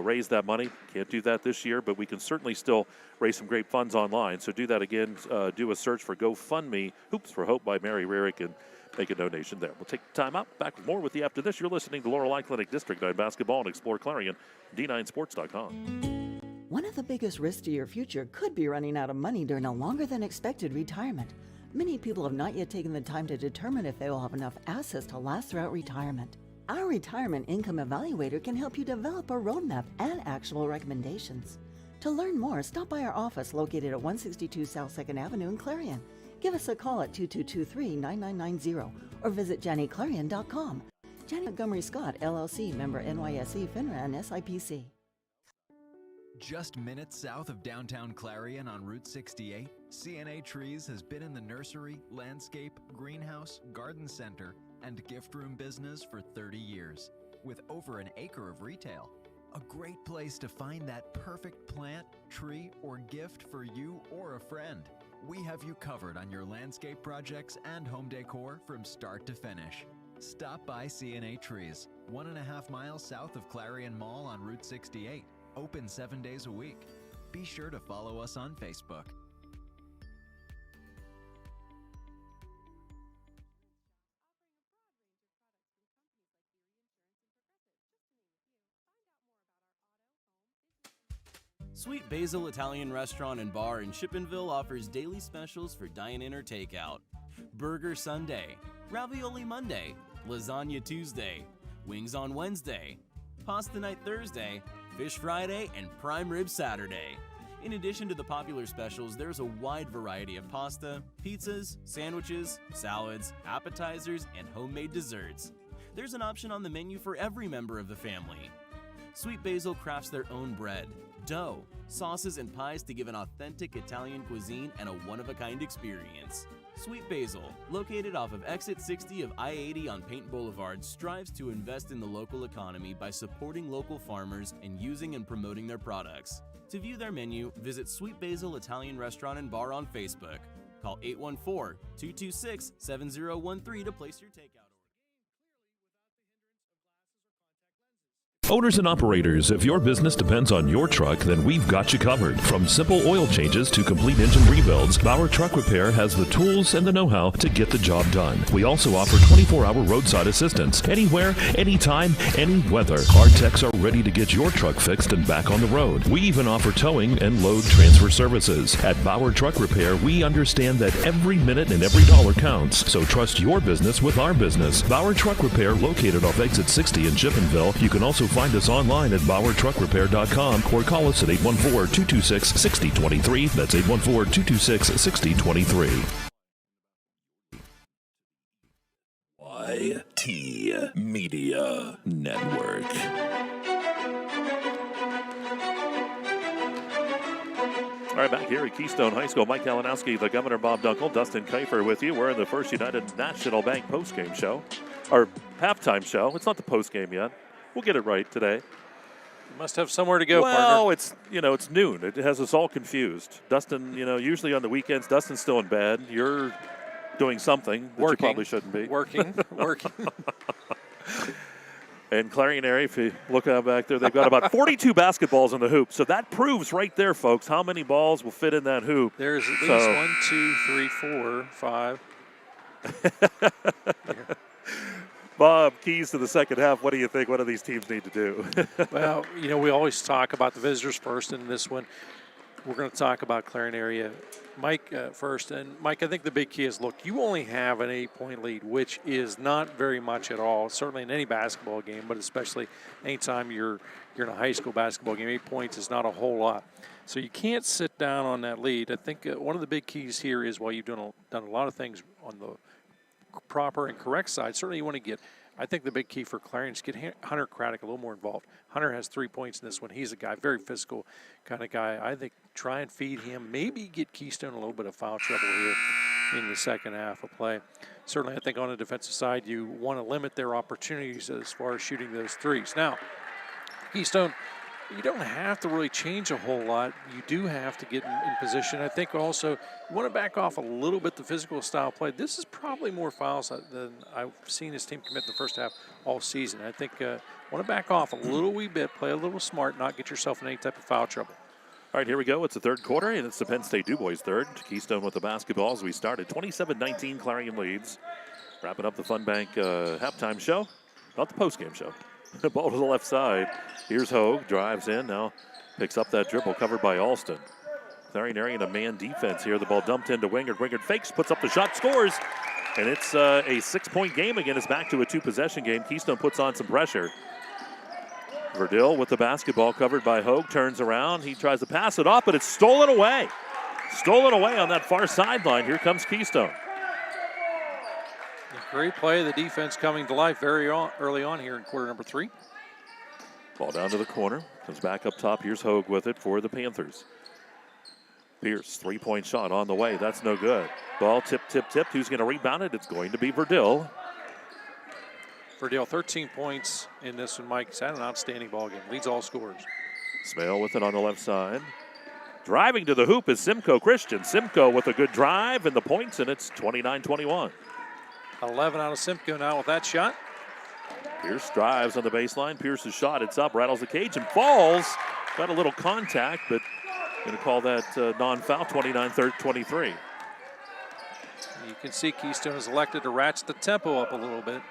raise that money. Can't do that this year, but we can certainly still raise some great funds online. So do that again. Do a search for GoFundMe, Hoops for Hope by Mary Rearick, and make a donation there. We'll take time out. Back with more with you after this. You're listening to Laurel Eye Clinic District 9 Basketball and Explore Clarion, D9Sports.com.
One of the biggest risks to your future could be running out of money during a longer than expected retirement. Many people have not yet taken the time to determine if they will have enough assets to last throughout retirement. Our Retirement Income Evaluator can help you develop a roadmap and actionable recommendations. To learn more, stop by our office located at 162 South 2nd Avenue in Clarion. Give us a call at 2223-9990 or visit JannyClarion.com. Janney Montgomery Scott, LLC, member NYSE, FINRA, and SIPC.
Just minutes south of downtown Clarion on Route 68, CNA Trees has been in the nursery, landscape, greenhouse, garden center, and gift room business for 30 years. With over an acre of retail, a great place to find that perfect plant, tree, or gift for you or a friend. We have you covered on your landscape projects and home decor from start to finish. Stop by CNA Trees, 1.5 miles south of Clarion Mall on Route 68. Open 7 days a week. Be sure to follow us on Facebook.
Sweet Basil Italian Restaurant and Bar in Shippenville offers daily specials for dine-in or takeout. Burger Sunday, Ravioli Monday, Lasagna Tuesday, Wings on Wednesday, Pasta Night Thursday, Fish Friday, and Prime Rib Saturday. In addition to the popular specials, there's a wide variety of pasta, pizzas, sandwiches, salads, appetizers, and homemade desserts. There's an option on the menu for every member of the family. Sweet Basil crafts their own bread, dough, sauces, and pies to give an authentic Italian cuisine and a one-of-a-kind experience. Sweet Basil, located off of exit 60 of I-80 on Paint Boulevard, strives to invest in the local economy by supporting local farmers and using and promoting their products. To view their menu, visit Sweet Basil Italian Restaurant and Bar on Facebook. Call 814-226-7013 to place your takeout.
Owners and operators, if your business depends on your truck, then we've got you covered. From simple oil changes to complete engine rebuilds, Bauer Truck Repair has the tools and the know-how to get the job done. We also offer 24-hour roadside assistance. Anywhere, anytime, any weather. Our techs are ready to get your truck fixed and back on the road. We even offer towing and load transfer services. At Bauer Truck Repair, we understand that every minute and every dollar counts. So trust your business with our business. Bauer Truck Repair, located off exit 60 in Shippenville. You can also find us online at exploreClarion.com or call us at 814-226-6023. That's 814-226-6023. YT Media Network.
All right, back here at Keystone High School, Mike Kalinowski, the Governor Bob Dunkel, Dustin Kiefer with you. We're in the First United National Bank postgame show, or halftime show. It's not the postgame yet. We'll get it right today.
You must have somewhere to go,
well,
partner.
it's noon. It has us all confused. Dustin, usually on the weekends, Dustin's still in bed. You're doing something that you probably shouldn't be.
Working.
And Clarion area, if you look out back there, they've got about 42 basketballs in the hoop. So that proves right there, folks, how many balls will fit in that hoop.
There's at least 1, 2, 3, 4, 5.
Bob, keys to the second half. What do you think? What do these teams need to do?
Well, we always talk about the visitors first in this one. We're going to talk about Clarion area. Mike first. And, Mike, I think the big key is, look, you only have an 8-point lead, which is not very much at all, certainly in any basketball game, but especially anytime you're in a high school basketball game. 8 points is not a whole lot. So you can't sit down on that lead. I think one of the big keys here is, while you've done a lot of things on the proper and correct side, certainly you want to get, I think the big key for Clarion is get Hunter Craddock a little more involved. Hunter has 3 points in this one. He's a guy, very physical kind of guy. I think try and feed him, maybe get Keystone a little bit of foul trouble here in the second half of play. Certainly, I think on the defensive side, you want to limit their opportunities as far as shooting those threes. Now, Keystone, you don't have to really change a whole lot. You do have to get in position. I think also you want to back off a little bit the physical style play. This is probably more fouls than I've seen this team commit in the first half all season. I think want to back off a little wee bit, play a little smart, not get yourself in any type of foul trouble.
All right, here we go. It's the third quarter, and it's the Penn State DuBois third. Keystone with the basketball as we started. 27-19, Clarion leads. Wrapping up the Fun Bank halftime show, not the postgame show. Ball to the left side. Here's Hogue, drives in, now picks up that dribble, covered by Alston. Clarion area in a man defense here. The ball dumped into Wingard. Wingard fakes, puts up the shot, scores. And it's a 6-point game again. It's back to a 2-possession game. Keystone puts on some pressure. Verdill with the basketball, covered by Hogue, turns around. He tries to pass it off, but it's stolen away. Stolen away on that far sideline. Here comes Keystone.
Great play. The defense coming to life very early on here in quarter number 3.
Ball down to the corner. Comes back up top. Here's Hogue with it for the Panthers. Pierce, 3-point shot on the way. That's no good. Ball tipped. Who's going to rebound it? It's going to be Verdill.
Verdill, 13 points in this one. Mike, he's had an outstanding ball game. Leads all scorers.
Smale with it on the left side. Driving to the hoop is Simcoe Christian. Simcoe with a good drive and the points, and it's 29-21.
11 out of Simcoe now with that shot.
Pierce drives on the baseline. Pierce's shot, it's up, rattles the cage and falls. Got a little contact, but going to call that non-foul, 29-23.
You can see Keystone has elected to ratchet the tempo up a little bit.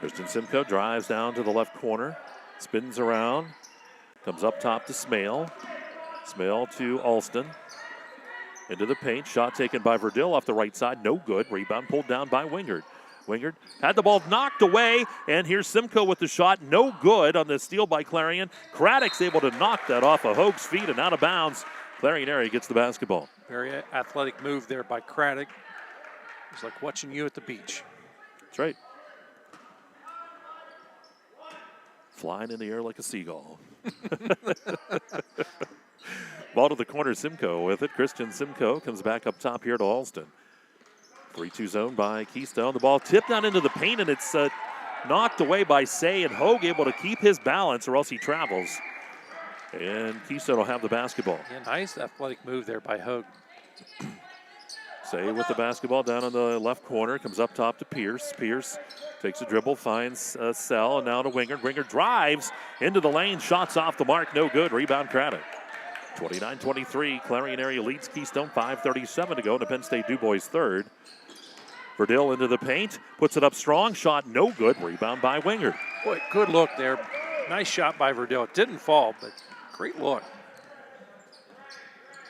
Christian Simcoe drives down to the left corner, spins around, comes up top to Smale. Smale to Alston. Into the paint. Shot taken by Verdill off the right side. No good. Rebound pulled down by Wingard. Wingard had the ball knocked away, and here's Simcoe with the shot. No good on the steal by Clarion. Craddock's able to knock that off of Hoag's feet and out of bounds. Clarion area gets the basketball.
Very athletic move there by Craddock. It's like watching you at the beach.
That's right. Flying in the air like a seagull. Ball to the corner, Simcoe with it. Christian Simcoe comes back up top here to Alston. 3-2 zone by Keystone. The ball tipped down into the paint, and it's knocked away by Say, and Hoag able to keep his balance or else he travels. And Keystone will have the basketball.
Yeah, nice athletic move there by Hoag.
Say with the basketball down in the left corner, comes up top to Pierce. Pierce takes a dribble, finds Sell, and now to Wingard. Wingard drives into the lane, shots off the mark, no good. Rebound Craddock. 29-23, Clarion area leads Keystone, 5:37 to go in the Penn State DuBois third. Verdill into the paint, puts it up strong, shot no good, rebound by Wingard.
Boy, good look there. Nice shot by Verdill. It didn't fall, but great look.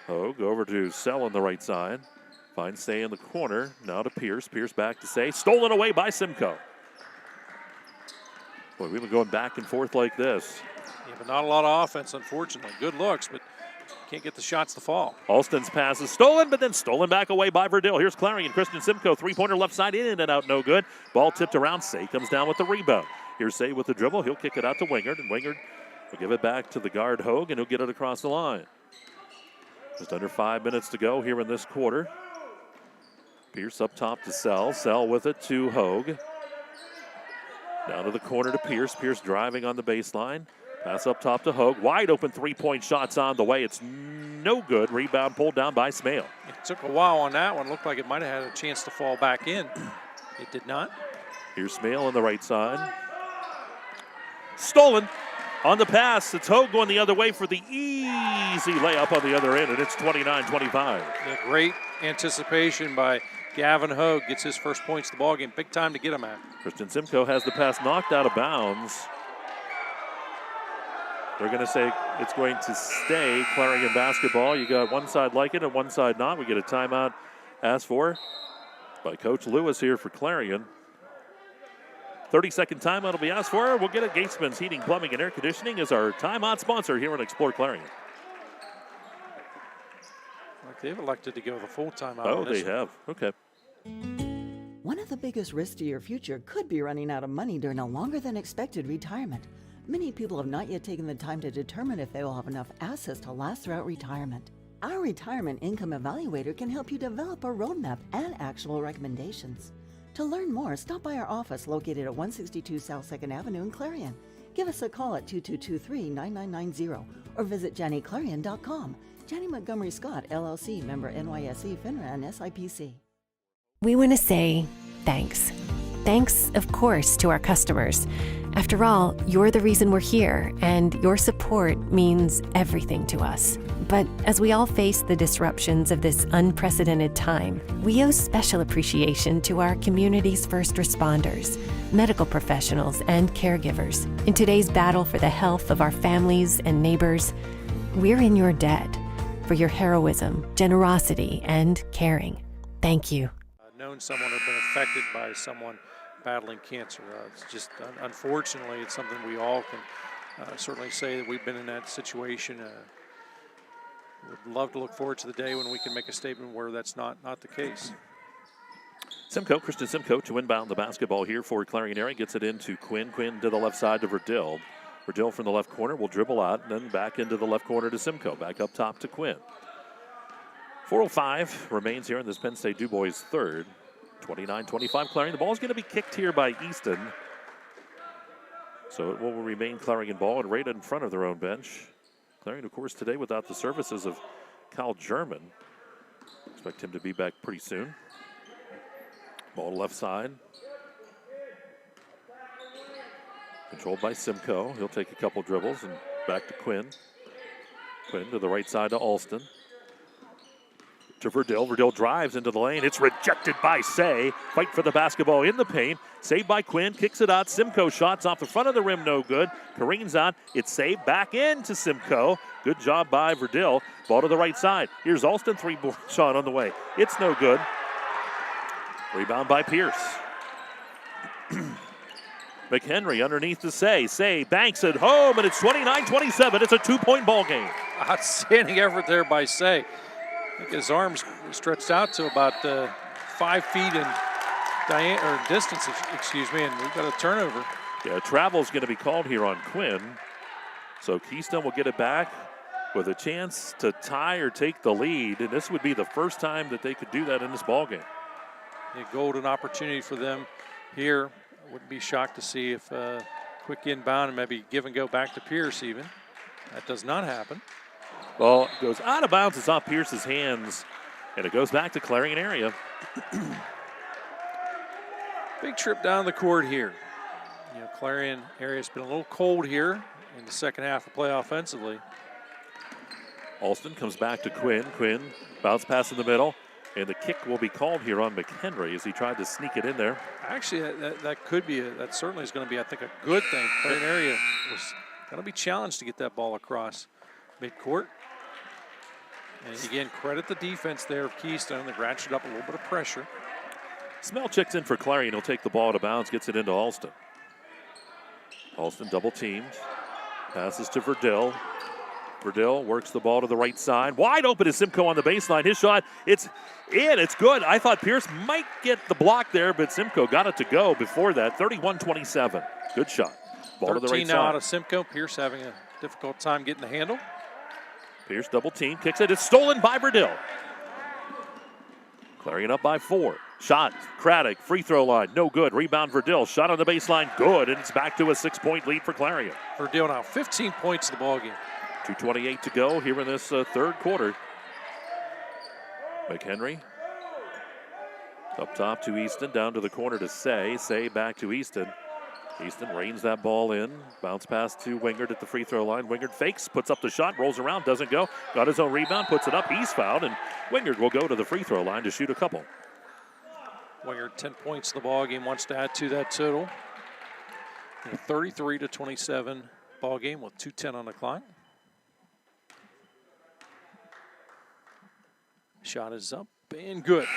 Hoag over to Sell on the right side. Finds Say in the corner, now to Pierce. Pierce back to Say, stolen away by Simcoe. Boy, we've been going back and forth like this.
Yeah, but not a lot of offense, unfortunately. Good looks, but can't get the shots to fall.
Alston's pass is stolen, but then stolen back away by Verdill. Here's Clarion. Christian Simcoe, three-pointer left side, in and out, no good. Ball tipped around. Say comes down with the rebound. Here's Say with the dribble. He'll kick it out to Wingard, and Wingard will give it back to the guard Hoag, and he'll get it across the line. Just under 5 minutes to go here in this quarter. Pierce up top to Sell. Sell with it to Hoag. Down to the corner to Pierce. Pierce driving on the baseline. Pass up top to Hoag. Wide open three-point shots on the way. It's no good. Rebound pulled down by Smale.
It took a while on that one. Looked like it might have had a chance to fall back in. It did not.
Here's Smale on the right side. Stolen on the pass. It's Hoag going the other way for the easy layup on the other end, and it's 29-25.
Yeah, great anticipation by Gavin Hoag. Gets his first points of the ballgame. Big time to get him at.
Christian Simcoe has the pass knocked out of bounds. They're going to say it's going to stay Clarion basketball. You got one side like it and one side not. We get a timeout asked for by Coach Lewis here for Clarion. 30-second timeout will be asked for. We'll get it. Gatesman's Heating, Plumbing, and Air Conditioning is our timeout sponsor here on Explore Clarion.
Like they've elected to go the full timeout.
Oh, they have. Okay.
One of the biggest risks to your future could be running out of money during a longer than expected retirement. Many people have not yet taken the time to determine if they will have enough assets to last throughout retirement. Our Retirement Income Evaluator can help you develop a roadmap and actionable recommendations. To learn more, stop by our office located at 162 South 2nd Avenue in Clarion. Give us a call at 2223-9990 or visit JannyClarion.com. Janney Montgomery Scott, LLC, member NYSE, FINRA, and SIPC.
We want to say thanks. Thanks, of course, to our customers. After all, you're the reason we're here, and your support means everything to us. But as we all face the disruptions of this unprecedented time, we owe special appreciation to our community's first responders, medical professionals, and caregivers. In today's battle for the health of our families and neighbors, we're in your debt for your heroism, generosity, and caring. Thank you.
Known someone or been affected by someone battling cancer. It's just, unfortunately, it's something we all can certainly say that we've been in that situation. Would love to look forward to the day when we can make a statement where that's not the case.
Simcoe, Christian Simcoe to inbound the basketball here for Clarion area. Gets it into Quinn. Quinn to the left side to Verdill. Verdill from the left corner will dribble out and then back into the left corner to Simcoe. Back up top to Quinn. 4:05 remains here in this Penn State DuBois third. 29-25 Clarion. The ball is going to be kicked here by Easton. So it will remain Clarion ball and right in front of their own bench. Clarion, of course, today without the services of Kyle German. Expect him to be back pretty soon. Ball to left side. Controlled by Simcoe. He'll take a couple dribbles and back to Quinn. Quinn to the right side to Alston. to Verdell. Verdell drives into the lane. It's rejected by Say. Fight for the basketball in the paint. Saved by Quinn. Kicks it out. Simcoe shots off the front of the rim. No good. Kareem's on. It's saved back into Simcoe. Good job by Verdell. Ball to the right side. Here's Alston. Three-point shot on the way. It's no good. Rebound by Pierce. McHenry underneath to Say. Say banks it home, and it's 29-27. It's a 2-point ball game.
Outstanding effort there by Say. I think his arms stretched out to about 5 feet in distance, and we've got a turnover.
Yeah, travel's going to be called here on Quinn. So Keystone will get it back with a chance to tie or take the lead, and this would be the first time that they could do that in this ball game.
A golden opportunity for them here. I wouldn't be shocked to see if quick inbound and maybe give and go back to Pierce even. That does not happen.
Well, it goes out of bounds. It's off Pierce's hands, and it goes back to Clarion area.
Big trip down the court here. You know, Clarion area has been a little cold here in the second half of play offensively.
Alston comes back to Quinn. Quinn bounce pass in the middle, and the kick will be called here on McHenry as he tried to sneak it in there.
Actually, that could be that certainly is going to be, I think, a good thing. Clarion area was going to be challenged to get that ball across midcourt. And again, credit the defense there of Keystone. They ratcheted up a little bit of pressure.
Smell checks in for Clarion. He'll take the ball out of bounds, gets it into Alston. Alston double teams, passes to Verdell. Verdell works the ball to the right side. Wide open is Simcoe on the baseline. His shot, it's in, it's good. I thought Pierce might get the block there, but Simcoe got it to go before that. 31-27. Good shot. Ball to the right
13 now
side.
out of Simcoe. Pierce having a difficult time getting the handle.
Pierce double team, kicks it. It's stolen by Verdell. Clarion up by 4. Shot, Craddock, free throw line, no good. Rebound Verdell, shot on the baseline, good, and it's back to a 6-point lead for Clarion.
Verdell now 15 points in the ballgame.
2:28 to go here in this third quarter. McHenry up top to Easton, down to the corner to Say. Say back to Easton. Easton reins that ball in. Bounce pass to Wingard at the free throw line. Wingard fakes, puts up the shot, rolls around, doesn't go. Got his own rebound, puts it up. He's fouled, and Wingard will go to the free throw line to shoot a couple.
Wingard 10 points in the ballgame, wants to add to that total. A 33-27 ballgame with 2:10 on the clock. Shot is up and good.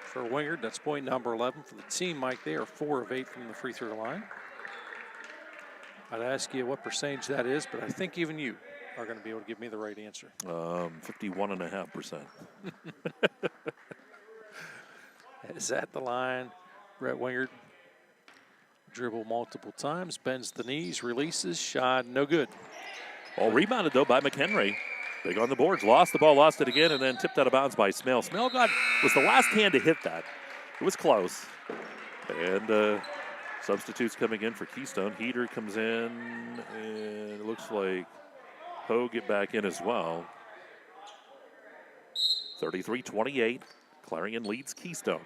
For Wingard, that's point number 11 for the team. Mike, they are 4 of 8 from the free throw line. I'd ask you what percentage that is, but I think even you are going to be able to give me the right answer.
51.5%.
Is at the line. Brett Wingard dribble multiple times, bends the knees, releases, shot, no good.
All rebounded, though, by McHenry. Big on the boards. Lost the ball, lost it again, and then tipped out of bounds by Smell. Smell was the last hand to hit that. It was close. And substitutes coming in for Keystone. Heater comes in, and it looks like Hogue get back in as well. 33-28. Clarion leads Keystone.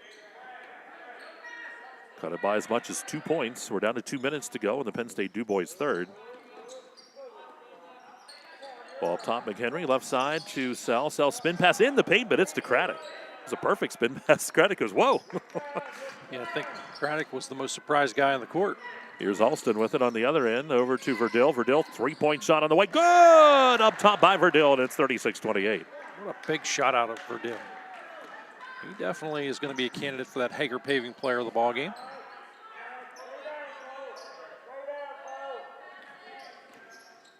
Cut it by as much as 2 points. We're down to 2 minutes to go in the Penn State DuBois third. Ball up top, McHenry, left side to Sell. Sell spin pass in the paint, but it's to Craddock. It's a perfect spin pass. Craddock goes, whoa.
Yeah, I think Craddock was the most surprised guy on the court.
Here's Alston with it on the other end, over to Verdell. Verdell, 3-point shot on the way. Good! Up top by Verdell, and it's 36-28.
What a big shot out of Verdell. He definitely is going to be a candidate for that Hager Paving player of the ballgame.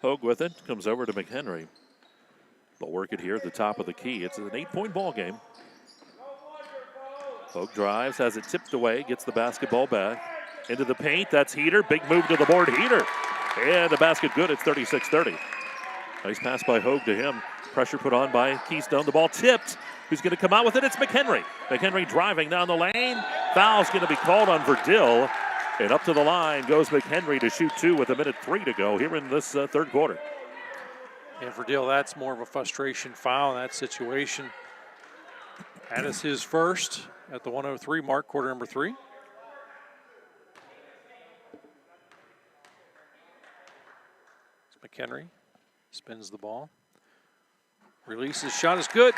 Hogue with it, comes over to McHenry. They'll work it here at the top of the key. It's an 8-point ball game. Hogue drives, has it tipped away, gets the basketball back. Into the paint, that's Heater. Big move to the board, Heater. And the basket good, it's 36-30. Nice pass by Hogue to him. Pressure put on by Keystone. The ball tipped. Who's going to come out with it? It's McHenry. McHenry driving down the lane. Foul's going to be called on Verdell. And up to the line goes McHenry to shoot 2 with 1:03 to go here in this third quarter.
And for Dill, that's more of a frustration foul in that situation. That is his first at the 1:03 mark, quarter number 3. McHenry spins the ball. Releases, shot is good.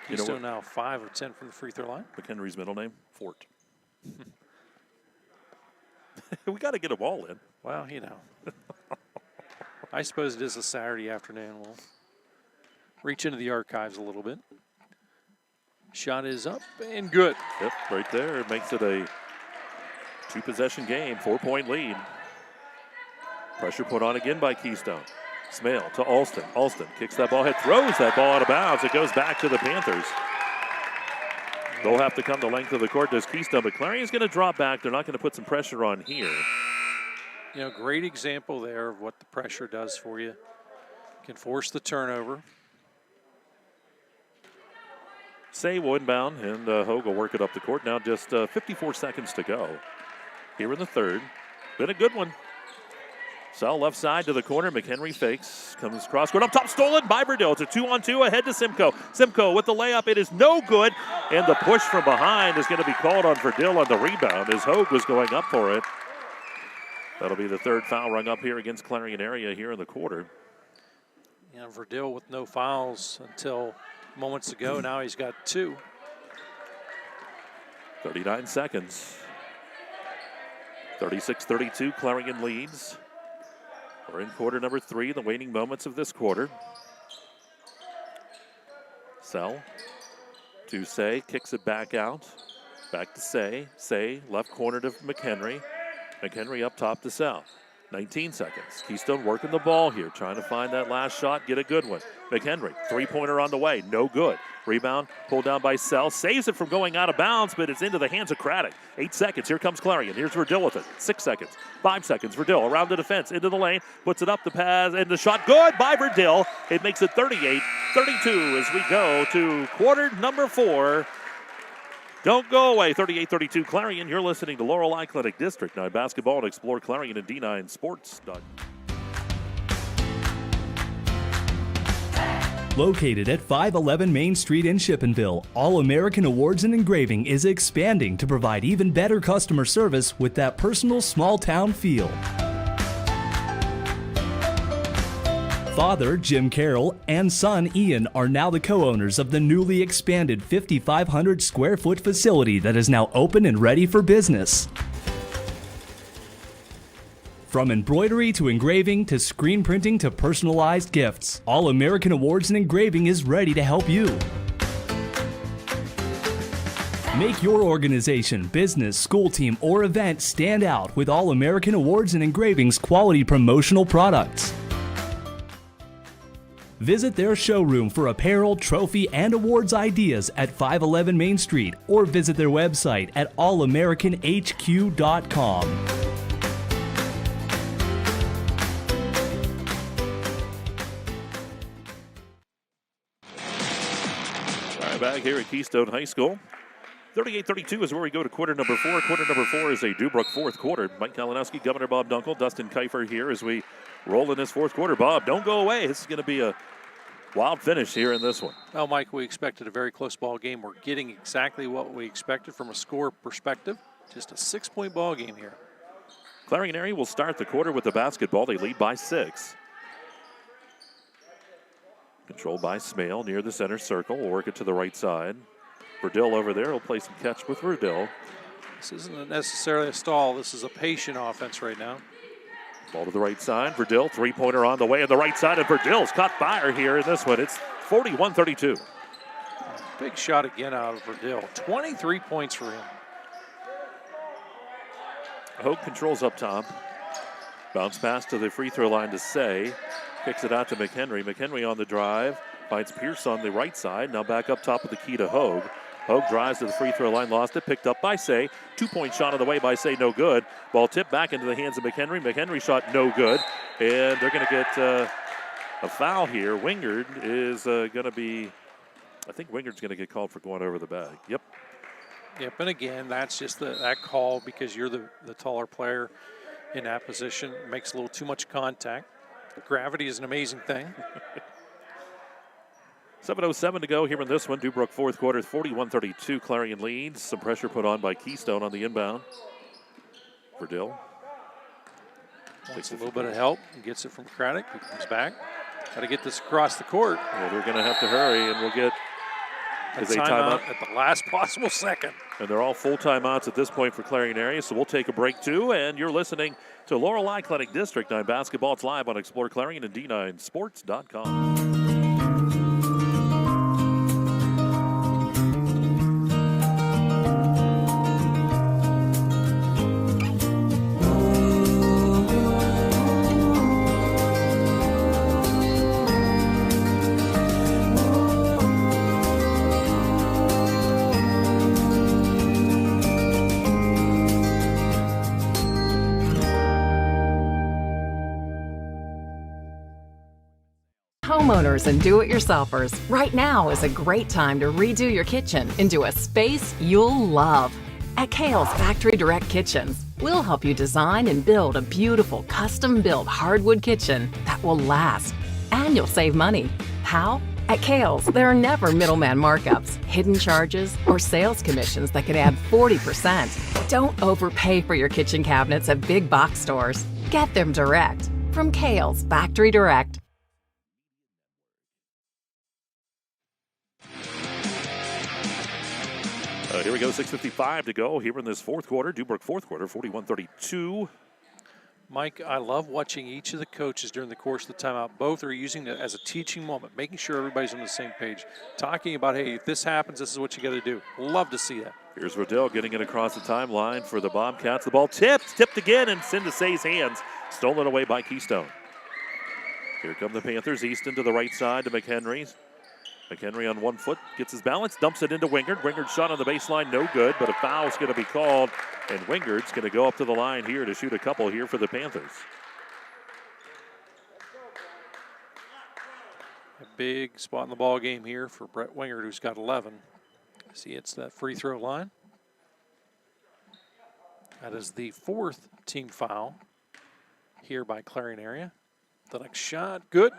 You know
Keystone now 5 of 10 from the free throw line.
McHenry's middle name? Fort. We got to get them all in.
Well, I suppose it is a Saturday afternoon. We'll reach into the archives a little bit. Shot is up and good.
Yep, right there. It makes it a 2-possession game, 4-point lead. Pressure put on again by Keystone. Smale to Alston. Alston kicks that ball ahead, throws that ball out of bounds. It goes back to the Panthers. They'll have to come the length of the court, does Keystone, but Clarion's going to drop back. They're not going to put some pressure on here.
Great example there of what the pressure does for you. Can force the turnover.
Say will inbound, and Hogue will work it up the court. Now just 54 seconds to go here in the third. Been a good one. Sell left side to the corner. McHenry fakes. Comes cross court up top. Stolen by Verdell. It's a 2-on-2 ahead to Simcoe. Simcoe with the layup. It is no good. And the push from behind is going to be called on Verdell on the rebound as Hogue was going up for it. That'll be the third foul rung up here against Clarion area here in the quarter.
Verdell with no fouls until moments ago. Now he's got 2.
39 seconds. 36-32. Clarion leads. We're in quarter number 3, the waning moments of this quarter. Sell to Say, kicks it back out. Back to Say. Say, left corner to McHenry. McHenry up top to Sell. 19 seconds. Keystone working the ball here, trying to find that last shot, get a good one. McHenry, three-pointer on the way, no good. Rebound pulled down by Sell, saves it from going out of bounds, but it's into the hands of Craddock. 8 seconds, here comes Clarion. Here's Verdell with it. 6 seconds, 5 seconds. Verdell around the defense, into the lane, puts it up the pass, and the shot good by Verdell. It makes it 38-32 as we go to quarter number 4. Don't go away, 38-32 Clarion. You're listening to Laurel Clinic District 9 Basketball and Explore Clarion and D9 Sports.
Located at 511 Main Street in Shippenville, All American Awards and Engraving is expanding to provide even better customer service with that personal small town feel. Father, Jim Carroll, and son, Ian, are now the co-owners of the newly expanded 5,500 square foot facility that is now open and ready for business. From embroidery to engraving to screen printing to personalized gifts, All American Awards and Engraving is ready to help you. Make your organization, business, school team, or event stand out with All American Awards and Engraving's quality promotional products. Visit their showroom for apparel, trophy, and awards ideas at 511 Main Street or visit their website at allamericanhq.com.
All right, back here at Keystone High School. 38-32 is where we go to quarter number 4. Quarter number 4 is a Dubrook fourth quarter. Mike Kalinowski, Governor Bob Dunkel, Dustin Kiefer here as we roll in this fourth quarter. Bob, don't go away. This is going to be a wild finish here in this one.
Well, Mike, we expected a very close ball game. We're getting exactly what we expected from a score perspective. Just a 6-point ball game here.
Clarion area will start the quarter with the basketball. They lead by 6. Controlled by Smale near the center circle. We'll work it to the right side. Verdell over there will play some catch with Verdell.
This isn't necessarily a stall. This is a patient offense right now.
Ball to the right side. Verdell, three-pointer on the way on the right side, and Verdell's caught fire here in this one. It's 41-32.
Big shot again out of Verdell. 23 points for him.
Hogue controls up top. Bounce pass to the free throw line to Say. Kicks it out to McHenry. McHenry on the drive. Finds Pierce on the right side. Now back up top of the key to Hogue. Hogue drives to the free throw line, lost it, picked up by Say. 2-point shot on the way by Say, no good. Ball tipped back into the hands of McHenry. McHenry shot no good. And they're going to get a foul here. Wingard is going to be, I think Wingard's going to get called for going over the bag. Yep.
Yep, and again, that's just that call because you're the taller player in that position. It makes a little too much contact. Gravity is an amazing thing.
7:07 to go here in this one. Dubrook fourth quarter, 41-32. Clarion leads. Some pressure put on by Keystone on the inbound. Verdell
wants a little bit of help and gets it from Craddock, who comes back. Got to get this across the court.
Well, they're going to have to hurry, and we'll get
a timeout at the last possible second.
And they're all full timeouts at this point for Clarion area, so we'll take a break too. And you're listening to Lorelei Clinic District 9 basketball. It's live on exploreClarion and D9sports.com.
Homeowners and do-it-yourselfers, right now is a great time to redo your kitchen into a space you'll love. At Kale's Factory Direct Kitchens, we'll help you design and build a beautiful custom-built hardwood kitchen that will last. And you'll save money. How? At Kale's, there are never middleman markups, hidden charges, or sales commissions that could add 40%. Don't overpay for your kitchen cabinets at big box stores. Get them direct from Kale's Factory Direct.
Here we go, 6:55 to go here in this fourth quarter. Dubrook fourth quarter, 41-32.
Mike, I love watching each of the coaches during the course of the timeout. Both are using it as a teaching moment, making sure everybody's on the same page, talking about, hey, if this happens, this is what you got to do. Love to see that.
Here's Riddell getting it across the timeline for the Bobcats. The ball tipped again, and Sindasay's hands, stolen away by Keystone. Here come the Panthers, Easton to the right side to McHenry. McHenry on 1 foot, gets his balance, dumps it into Wingard. Wingard's shot on the baseline, no good, but a foul's going to be called, and Wingard's going to go up to the line here to shoot a couple here for the Panthers.
A big spot in the ball game here for Brett Wingard, who's got 11. See, it's that free throw line. That is the 4th team foul here by Clarion area. The next shot, good.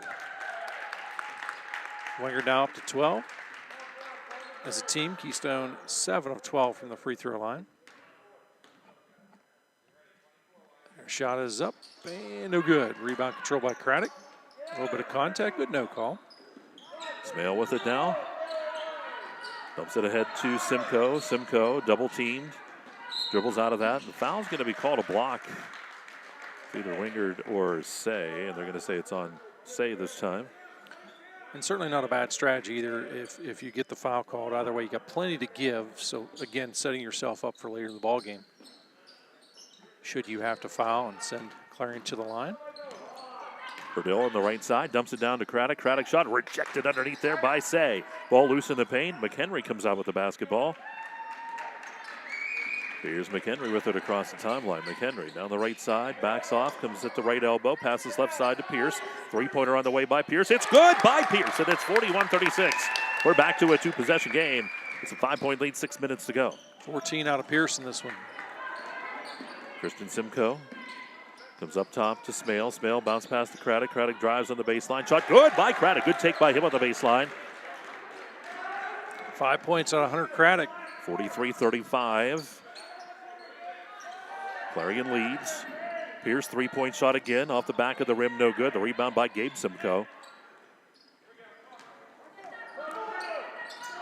Wingard now up to 12. As a team, Keystone 7 of 12 from the free throw line. Their shot is up and no good. Rebound controlled by Craddock. A little bit of contact, but no call.
Smale with it now. Dumps it ahead to Simcoe. Simcoe double teamed. Dribbles out of that. The foul's going to be called a block. Either Wingard or Say, and they're going to say it's on Say this time.
And certainly not a bad strategy either if you get the foul called. Either way, you got plenty to give. So, again, setting yourself up for later in the ball game. Should you have to foul and send Clarion to the line.
Burdill on the right side, dumps it down to Craddock. Craddock shot rejected underneath there by Say. Ball loose in the paint. McHenry comes out with the basketball. Here's McHenry with it across the timeline. McHenry down the right side, backs off, comes at the right elbow, passes left side to Pierce. Three-pointer on the way by Pierce. It's good by Pierce, and it's 41-36. We're back to a two-possession game. It's a 5-point lead, 6 minutes to go.
14 out of Pierce in this one.
Christian Simcoe comes up top to Smale. Smale bounce past to Craddock. Craddock drives on the baseline. Shot good by Craddock. Good take by him on the baseline.
5 points on 100 Craddock.
43-35. Clarion leads. Pierce three-point shot again off the back of the rim, no good. The rebound by Gabe Simcoe.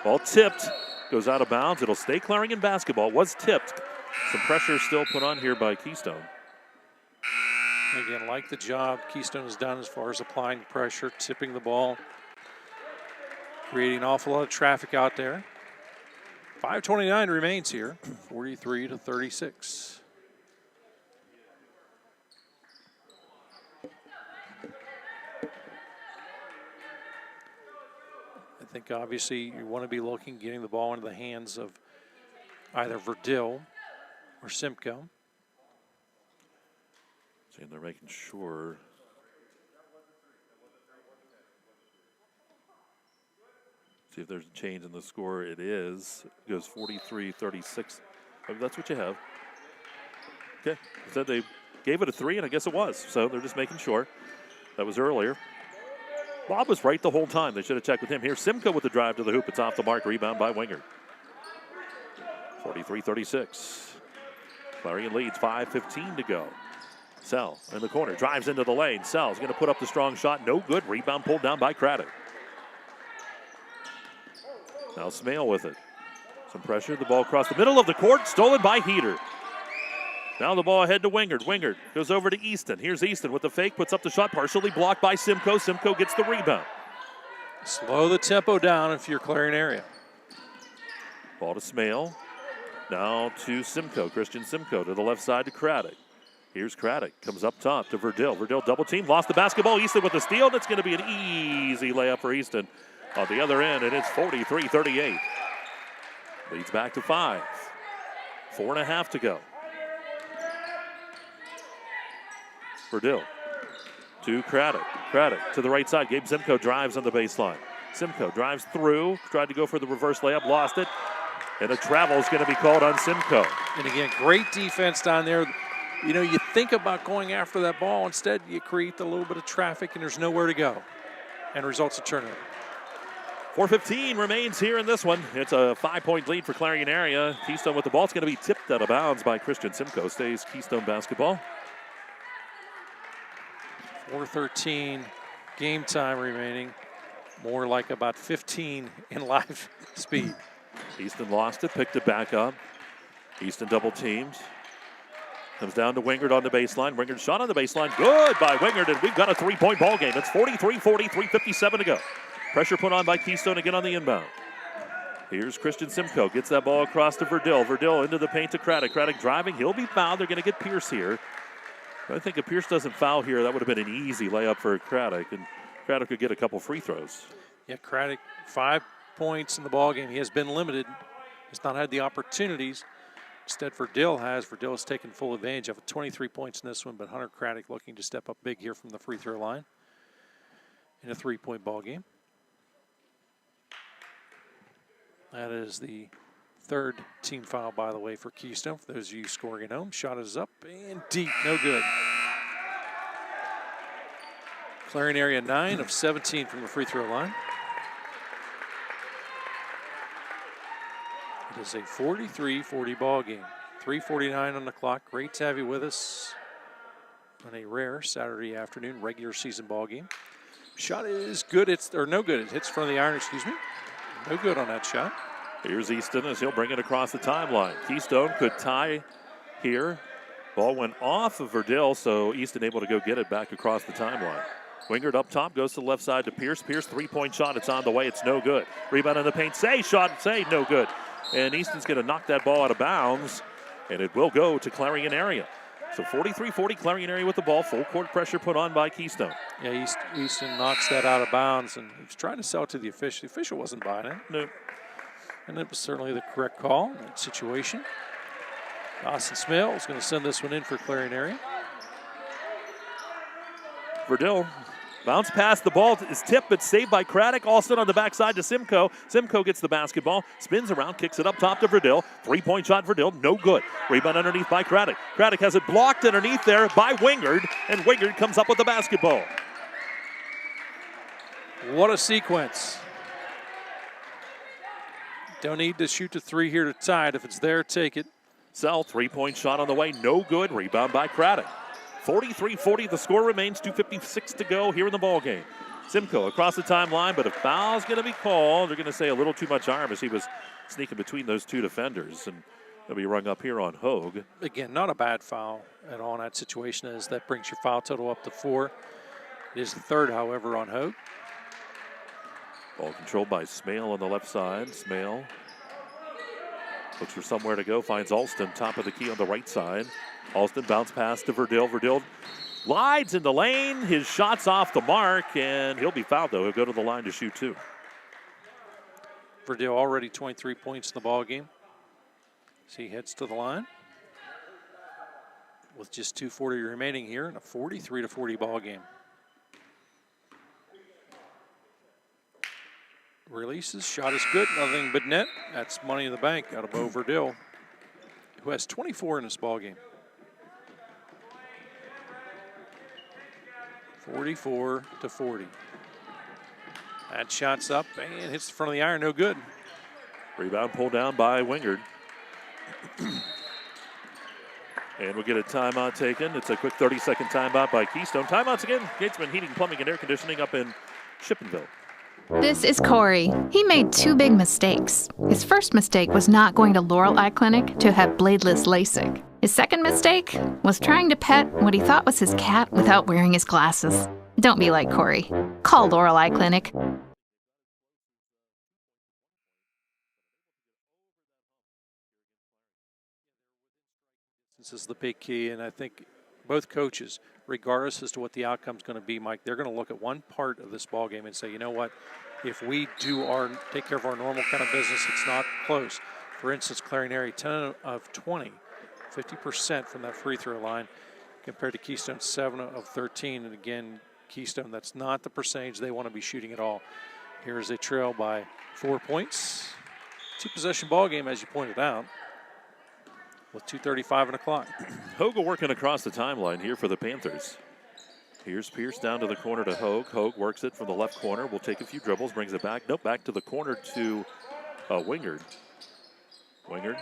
Ball tipped, goes out of bounds. It'll stay Clarion basketball. Was tipped. Some pressure still put on here by Keystone.
Again, like the job Keystone has done as far as applying pressure, tipping the ball, creating an awful lot of traffic out there. 5:29 remains here, 43-36. I think obviously you want to be looking, getting the ball into the hands of either Verdill or Simcoe.
And they're making sure. See if there's a change in the score. It is. It goes 43-36. Oh, that's what you have. Okay. Said they gave it a 3, and I guess it was. So they're just making sure. That was earlier. Bob was right the whole time. They should have checked with him. Here, Simcoe with the drive to the hoop. It's off the mark. Rebound by Wingard. 43-36. Clarion leads, 5:15 to go. Sell in the corner, drives into the lane. Sell's going to put up the strong shot. No good. Rebound pulled down by Craddock. Now Smale with it. Some pressure. The ball across the middle of the court. Stolen by Heater. Now the ball ahead to Wingard. Wingard goes over to Easton. Here's Easton with the fake. Puts up the shot. Partially blocked by Simcoe. Simcoe gets the rebound.
Slow the tempo down if you're Clarion area.
Ball to Smale. Now to Simcoe. Christian Simcoe to the left side to Craddock. Here's Craddock. Comes up top to Verdill. Verdill double team. Lost the basketball. Easton with the steal. That's going to be an easy layup for Easton. On the other end, and it's 43-38. Leads back to 5. 4.5 to go. Verdill to Craddock. Craddock to the right side. Gabe Simcoe drives on the baseline. Simcoe drives through. Tried to go for the reverse layup. Lost it. And a travel is going to be called on Simcoe.
And again, great defense down there. You know, you think about going after that ball. Instead, you create a little bit of traffic, and there's nowhere to go. And results a turnover.
4:15 remains here in this one. It's a 5-point lead for Clarion area. Keystone with the ball. It's going to be tipped out of bounds by Christian Simcoe. Stays Keystone basketball.
4:13 game time remaining. More like about 15 in live speed.
Easton lost it, picked it back up. Easton double teams. Comes down to Wingard on the baseline. Wingard shot on the baseline. Good by Wingard, and we've got a 3-point ball game. It's 43-40, 3:57 to go. Pressure put on by Keystone again on the inbound. Here's Christian Simcoe. Gets that ball across to Verdill. Verdill into the paint to Craddock. Craddock driving. He'll be fouled. They're going to get Pierce here. I think if Pierce doesn't foul here, that would have been an easy layup for Craddock, and Craddock could get a couple free throws.
Yeah, Craddock, 5 points in the ballgame. He has been limited. He's not had the opportunities. Instead, Verdill has. Verdill has taken full advantage of it. 23 points in this one, but Hunter Craddock looking to step up big here from the free throw line in a 3-point ball game. That is the 3rd team foul, by the way, for Keystone. For those of you scoring at home, shot is up and deep, no good. Clarion area 9 of 17 from the free throw line. It is a 43-40 ball game. 3:49 on the clock. Great to have you with us on a rare Saturday afternoon regular season ball game. Shot is good. No good. It hits from the iron. Excuse me. No good on that shot.
Here's Easton as he'll bring it across the timeline. Keystone could tie here. Ball went off of Verdill, so Easton able to go get it back across the timeline. Wingard up top, goes to the left side to Pierce. Pierce 3-point shot. It's on the way. It's no good. Rebound in the paint. Shot. No good. And Easton's going to knock that ball out of bounds, and it will go to Clarion area. So 43-40 Clarion area with the ball. Full court pressure put on by Keystone.
Yeah, Easton knocks that out of bounds, and he was trying to sell it to the official. The official wasn't buying it.
No.
And it was certainly the correct call in that situation. Austin Smale is going to send this one in for Clarion area.
Verdill, bounce pass. The ball is tipped, but saved by Craddock. Alston on the backside to Simcoe. Simcoe gets the basketball, spins around, kicks it up top to Verdill. 3-point shot, Verdill, no good. Rebound underneath by Craddock. Craddock has it blocked underneath there by Wingard, and Wingard comes up with the basketball.
What a sequence. Don't need to shoot the 3 here to tie it. If it's there, take it.
Sell, 3-point shot on the way, no good. Rebound by Craddock. 43-40, the score remains, 2:56 to go here in the ballgame. Simcoe across the timeline, but a foul's going to be called. They're going to say a little too much arm as he was sneaking between those 2 defenders, and he'll be rung up here on Hogue.
Again, not a bad foul at all in that situation, as that brings your foul total up to 4. It is the 3rd, however, on Hogue.
Ball controlled by Smale on the left side. Smale looks for somewhere to go, finds Alston, top of the key on the right side. Alston bounce pass to Verdill. Verdill glides in the lane. His shot's off the mark, and he'll be fouled, though. He'll go to the line to shoot 2.
Verdill already 23 points in the ball game. So he heads to the line with just 2:40 remaining here in a 43-40 ball game. Releases, shot is good, nothing but net. That's money in the bank out of Bo Verdill, who has 24 in this ball game. 44-40. That shot's up and hits the front of the iron, no good.
Rebound pulled down by Wingard. And we'll get a timeout taken. It's a quick 30-second timeout by Keystone. Timeouts again. Gatesman Heating, Plumbing, and Air Conditioning up in Shippenville.
This is Corey. He made two big mistakes. His first mistake was not going to Laurel Eye Clinic to have bladeless LASIK. His second mistake was trying to pet what he thought was his cat without wearing his glasses. Don't be like Corey. Call Laurel Eye Clinic.
This is the big key, and I think both coaches, regardless as to what the outcome is going to be, Mike, they're going to look at one part of this ball game and say, you know what, if we take care of our normal kind of business, it's not close. For instance, Clarion area 10 of 20, 50% from that free throw line, compared to Keystone 7 of 13. And again, Keystone, that's not the percentage they want to be shooting at all. Here's a trail by 4 points. Two-possession ball game, as you pointed out, with 2:35 on the clock.
Hogue working across the timeline here for the Panthers. Here's Pierce down to the corner to Hogue. Hogue works it from the left corner. Will take a few dribbles, brings it back. Nope, back to the corner to Wingard. Wingard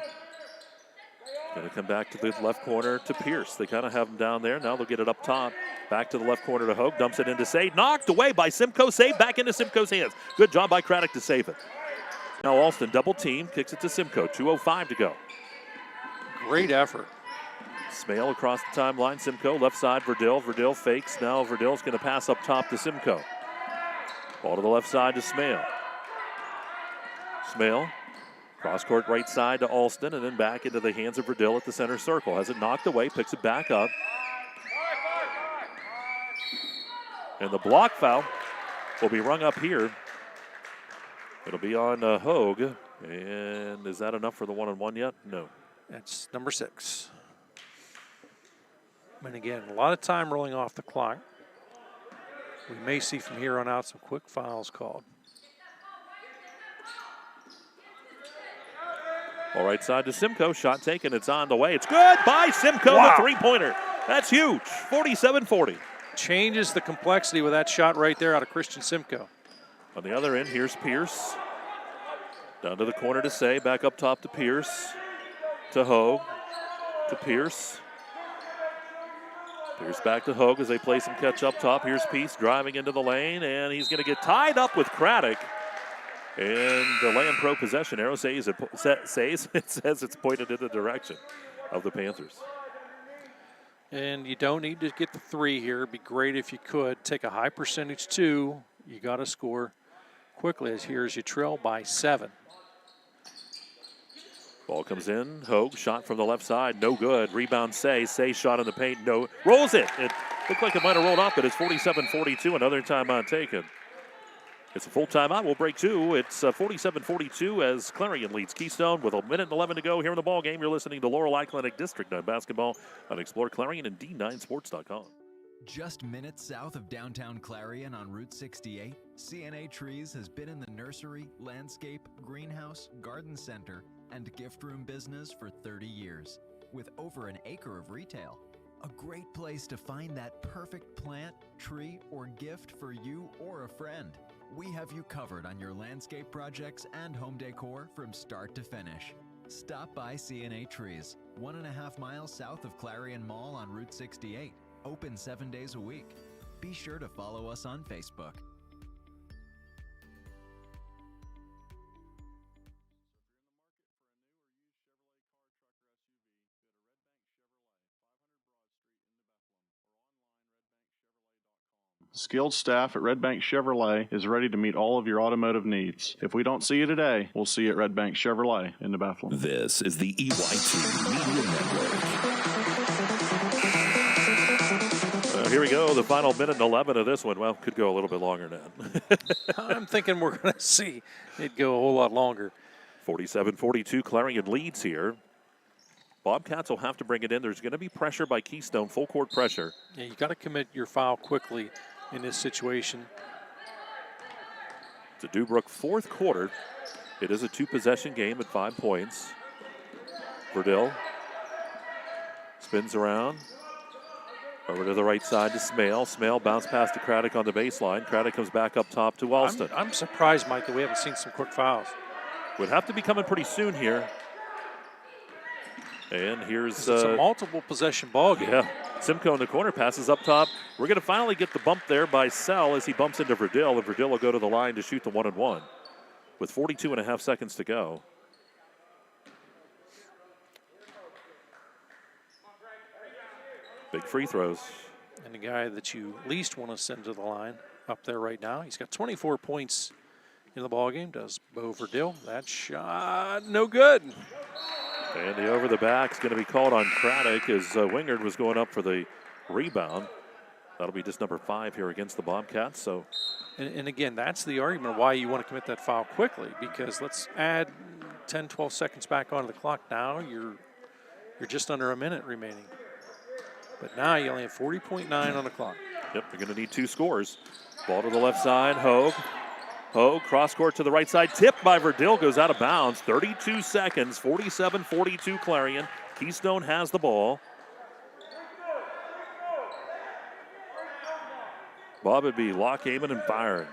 going to come back to the left corner to Pierce. They kind of have him down there. Now they'll get it up top. Back to the left corner to Hogue. Dumps it into Say. Knocked away by Simcoe. Save back into Simcoe's hands. Good job by Craddock to save it. Now Alston double team. Kicks it to Simcoe. 2:05 to go.
Great effort.
Smale across the timeline. Simcoe left side. Verdell. Verdell fakes. Now Verdell's going to pass up top to Simcoe. Ball to the left side to Smale. Smale. Cross court right side to Alston, and then back into the hands of Verdell at the center circle. Has it knocked away. Picks it back up. And the block foul will be rung up here. It'll be on Hogue. And is that enough for the one-on-one yet? No.
That's number 6. And again, a lot of time rolling off the clock. We may see from here on out some quick fouls called.
All right side to Simcoe. Shot taken. It's on the way. It's good by Simcoe,
Wow.
the three-pointer. That's huge. 47-40.
Changes the complexity with that shot right there out of Christian Simcoe.
On the other end, here's Pierce. Down to the corner to Say. Back up top to Pierce. To Hogue. To Pierce. Pierce back to Hogue as they play some catch up top. Here's Peace driving into the lane, and he's going to get tied up with Craddock. And the Land Pro possession arrow says it says it's pointed in the direction of the Panthers.
And you don't need to get the 3 here. It'd be great if you could. Take a high percentage 2. You got to score quickly, as here's you trail by 7. Ball
comes in. Hogue shot from the left side. No good. Rebound Say. Say shot in the paint. No. Rolls it. It looked like it might have rolled off, but it's 47-42. Another timeout taken. It's a full timeout. We'll break 2. It's 47-42 as Clarion leads Keystone with 1:11 to go here in the ball game. You're listening to Laurel Eye Clinic District 9 basketball on exploreClarion and D9sports.com.
Just minutes south of downtown Clarion on Route 68, CNA Trees has been in the nursery, landscape, greenhouse, garden center, and gift room business for 30 years, with over an acre of retail. A great place to find that perfect plant, tree, or gift for you or a friend. We have you covered on your landscape projects and home decor from start to finish. Stop by CNA Trees, 1.5 miles south of Clarion Mall on Route 68. Open 7 days a week. Be sure to follow us on Facebook.
The skilled staff at Red Bank Chevrolet is ready to meet all of your automotive needs. If we don't see you today, we'll see you at Red Bank Chevrolet in New Bethlehem.
This is the EYT Media Network.
Here we go, the final minute and 11 of this one. Well, could go a little bit longer now.
I'm thinking we're going to see it go a whole lot longer.
47-42, Clarion leads here. Bobcats will have to bring it in. There's going to be pressure by Keystone, full court pressure.
Yeah, you got to commit your foul quickly in this situation.
It's a Dubrook fourth quarter. It is a 2-possession game at 5 points. Verdell spins around. Over to the right side to Smale. Smale bounce pass to Craddock on the baseline. Craddock comes back up top to Alston.
I'm surprised, Mike, that we haven't seen some quick fouls.
Would have to be coming pretty soon here. And here's
it's a multiple possession ball game.
Yeah, Simcoe in the corner, passes up top. We're going to finally get the bump there by Sell as he bumps into Verdill, and Verdill will go to the line to shoot the 1-and-1 with 42.5 seconds to go. Big free throws.
And the guy that you least want to send to the line up there right now, he's got 24 points in the ballgame, does Bo Verdill. That shot, no good.
And the over the back is going to be called on Craddock as Wingard was going up for the rebound. That'll be just number 5 here against the Bobcats. So,
and again, that's the argument why you want to commit that foul quickly, because let's add 10, 12 seconds back onto the clock. Now you're just under a minute remaining. But now you only have 40.9 on the clock.
Yep, you're going to need 2 scores. Ball to the left side, Hogue. Hogue, cross court to the right side, tipped by Verdill, goes out of bounds. 32 seconds, 47-42 Clarion. Keystone has the ball. Bob would be lock, aiming, and firing.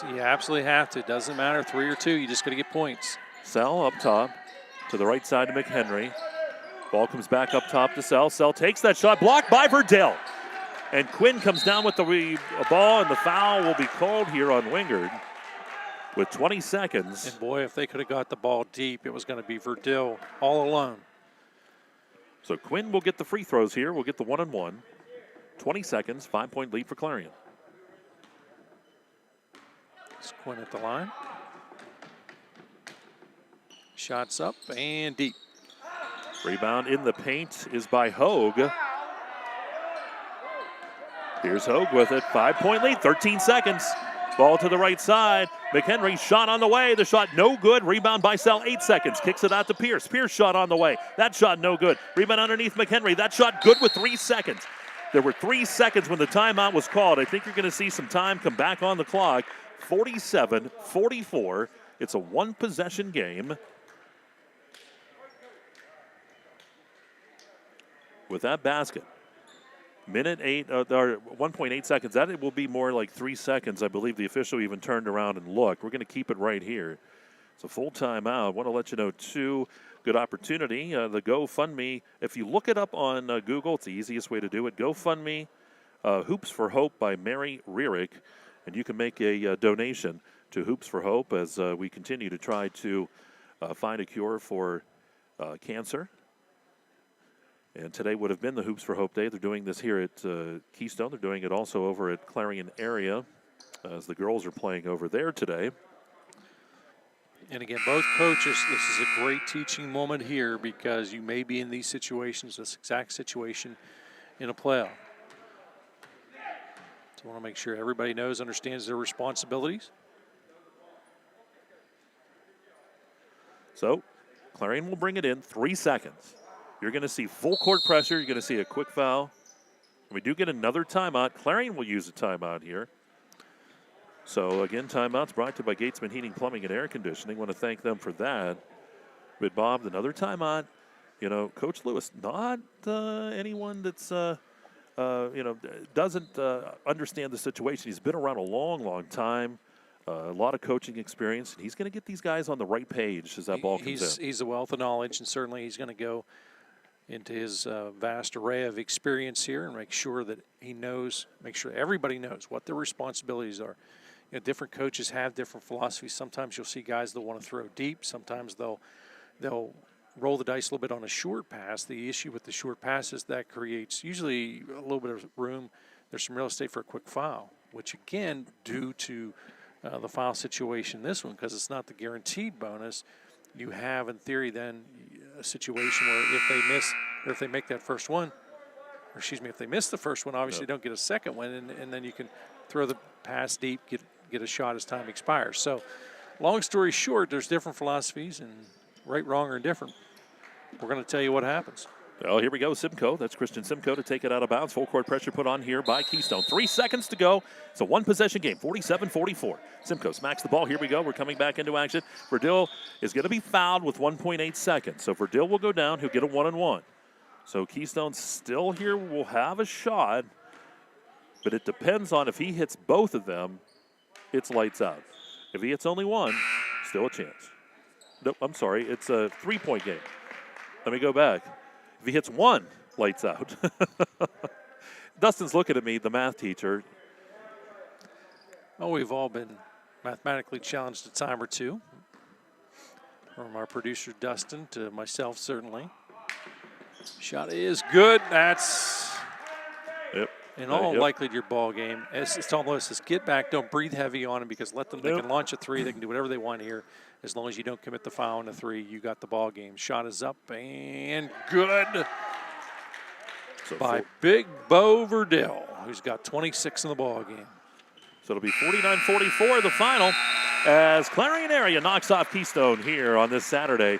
You absolutely have to. Doesn't matter, 3 or 2, you just got to get points.
Sell up top to the right side to McHenry. Ball comes back up top to Sell. Sell takes that shot, blocked by Verdill. And Quinn comes down with the ball, and the foul will be called here on Wingard with 20 seconds.
And boy, if they could have got the ball deep, it was going to be Verdill all alone.
So Quinn will get the free throws here. We'll get the 1-and-1. 20 seconds, 5-point lead for Clarion.
It's Quinn at the line. Shots up and deep.
Rebound in the paint is by Hogue. Here's Hogue with it. 5-point lead, 13 seconds. Ball to the right side. McHenry shot on the way. The shot no good. Rebound by Sell, 8 seconds. Kicks it out to Pierce. Pierce shot on the way. That shot no good. Rebound underneath McHenry. That shot good with 3 seconds. There were 3 seconds when the timeout was called. I think you're going to see some time come back on the clock. 47-44. It's a 1-possession game. With that basket, minute 8, or 1.8 seconds. That will be more like 3 seconds. I believe the official even turned around and looked. We're going to keep it right here. It's a full timeout. I want to let you know, too, good opportunity. The GoFundMe, if you look it up on Google, it's the easiest way to do it. GoFundMe, Hoops for Hope by Mary Rearick, and you can make a donation to Hoops for Hope as we continue to try to find a cure for cancer. And today would have been the Hoops for Hope Day. They're doing this here at Keystone. They're doing it also over at Clarion area as the girls are playing over there today.
And again, both coaches, this is a great teaching moment here because you may be in these situations, this exact situation in a playoff. So I want to make sure everybody knows, understands their responsibilities.
So Clarion will bring it in, 3 seconds. You're going to see full court pressure. You're going to see a quick foul. We do get another timeout. Clarion will use a timeout here. So, again, timeouts brought to you by Gatesman Heating, Plumbing, and Air Conditioning. Want to thank them for that. But, Bob, another timeout. You know, Coach Lewis, not anyone that's, doesn't understand the situation. He's been around a long, long time. A lot of coaching experience. And he's going to get these guys on the right page as that ball comes in.
He's a wealth of knowledge, and certainly he's going to go into his vast array of experience here and make sure that he knows, make sure everybody knows what their responsibilities are. You know, different coaches have different philosophies. Sometimes you'll see guys that want to throw deep. Sometimes they'll roll the dice a little bit on a short pass. The issue with the short pass is that creates usually a little bit of room. There's some real estate for a quick foul, which again, due to the foul situation, this one, because it's not the guaranteed bonus, you have in theory then a situation where if they miss, or if they make that first one, or excuse me, if they miss the first one, obviously don't get a second one, and then you can throw the pass deep, get a shot as time expires. So long story short, there's different philosophies, and right, wrong, or indifferent, we're going to tell you what happens.
Well, here we go, Simcoe. That's Christian Simcoe to take it out of bounds. Full court pressure put on here by Keystone. 3 seconds to go. It's a 1-possession game, 47-44. Simcoe smacks the ball. Here we go. We're coming back into action. Verdill is going to be fouled with 1.8 seconds. So Verdill will go down. He'll get a 1-and-1. So Keystone still here will have a shot, but it depends on if he hits both of them, it's lights out. If he hits only one, still a chance. Nope, I'm sorry. It's a 3-point game. Let me go back. If he hits one, lights out. Dustin's looking at me, the math teacher.
Well, we've all been mathematically challenged a time or two. From our producer, Dustin, to myself, certainly. Shot is good. That's in all likelihood your ball game. It's almost as get back, don't breathe heavy on them because let them, they can launch a three, they can do whatever they want here. As long as you don't commit the foul on the three, you got the ball game. Shot is up and good by Big Bo Verdell, who's got 26 in the ball game.
So it'll be 49-44 the final as Clarion area knocks off Keystone here on this Saturday.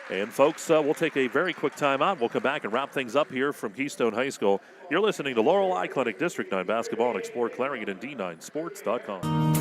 And folks, we'll take a very quick timeout. We'll come back and wrap things up here from Keystone High School. You're listening to Laurel Eye Clinic District 9 Basketball and Explore Clarion and D9Sports.com.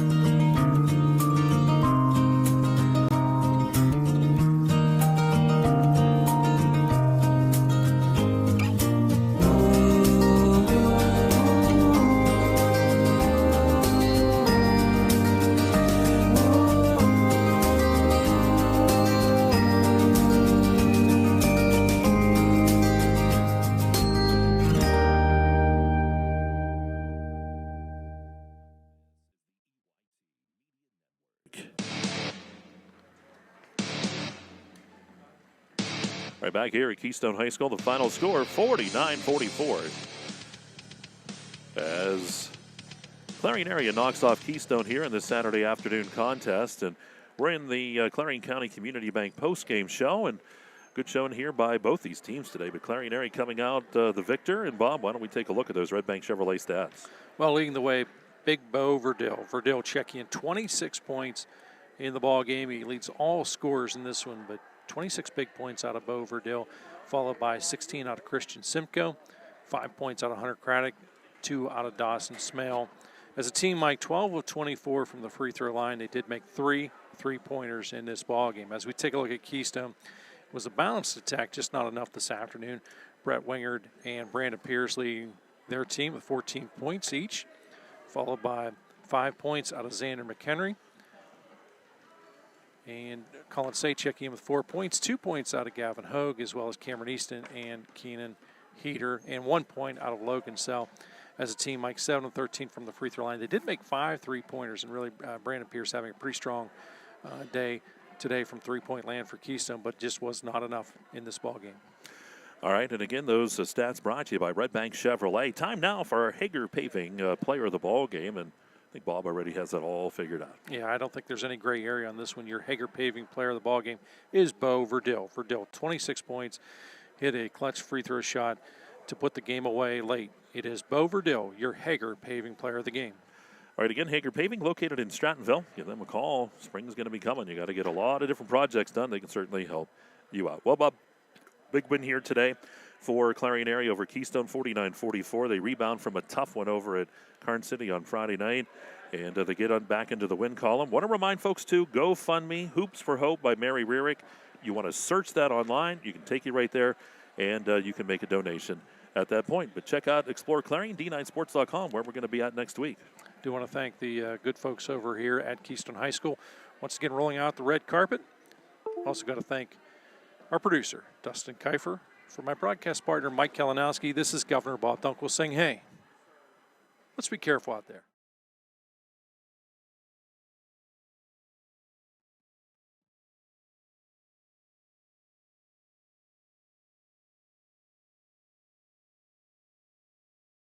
Right back here at Keystone High School, the final score 49-44 as Clarion area knocks off Keystone here in this Saturday afternoon contest. And we're in the Clarion County Community Bank post-game show, and good showing here by both these teams today. But Clarion area coming out the victor. And Bob, why don't we take a look at those Red Bank Chevrolet stats?
Well, leading the way, Big Bo Verdell. Verdell checking in 26 points in the ball game. He leads all scorers in this one, but 26 big points out of Bo Verdell, followed by 16 out of Christian Simcoe, 5 points out of Hunter Craddock, 2 out of Dawson Smale. As a team, Mike, 12 of 24 from the free throw line. They did make 3 3-pointers in this ball game. As we take a look at Keystone, it was a balanced attack, just not enough this afternoon. Brett Wingard and Brandon Pierce leading their team with 14 points each, followed by 5 points out of Xander McHenry. And Colin Say checking in with 4 points, 2 points out of Gavin Hogue, as well as Cameron Easton and Keenan Heater, and 1 point out of Logan Sell. As a team, Mike, 7 of 13 from the free throw line. They did make 5 3-pointers, and really Brandon Pierce having a pretty strong day today from three-point land for Keystone, but just was not enough in this ball game.
All right, and again, those stats brought to you by Red Bank Chevrolet. Time now for our Hager Paving player of the ball game, and I think Bob already has that all figured out.
Yeah, I don't think there's any gray area on this one. Your Hager Paving player of the ball game is Bo Verdell. Verdell, 26 points, hit a clutch free throw shot to put the game away late. It is Bo Verdell, your Hager Paving player of the game.
All right, again, Hager Paving located in Strattonville. Give them a call. Spring's going to be coming. You got to get a lot of different projects done. They can certainly help you out. Well, Bob, big win here today for Clarion area over Keystone, 49-44. They rebound from a tough one over at Karn City on Friday night, and they get on back into the win column. Want to remind folks, too, GoFundMe, Hoops for Hope by Mary Rearick. You want to search that online. You can take you right there, and you can make a donation at that point. But check out Explore Clarion, D9Sports.com, where we're going to be at next week.
Do want to thank the good folks over here at Keystone High School. Once again, rolling out the red carpet. Also got to thank our producer, Dustin Kiefer. For my broadcast partner, Mike Kalinowski, this is Governor Bob Dunkel saying, hey, let's be careful out there.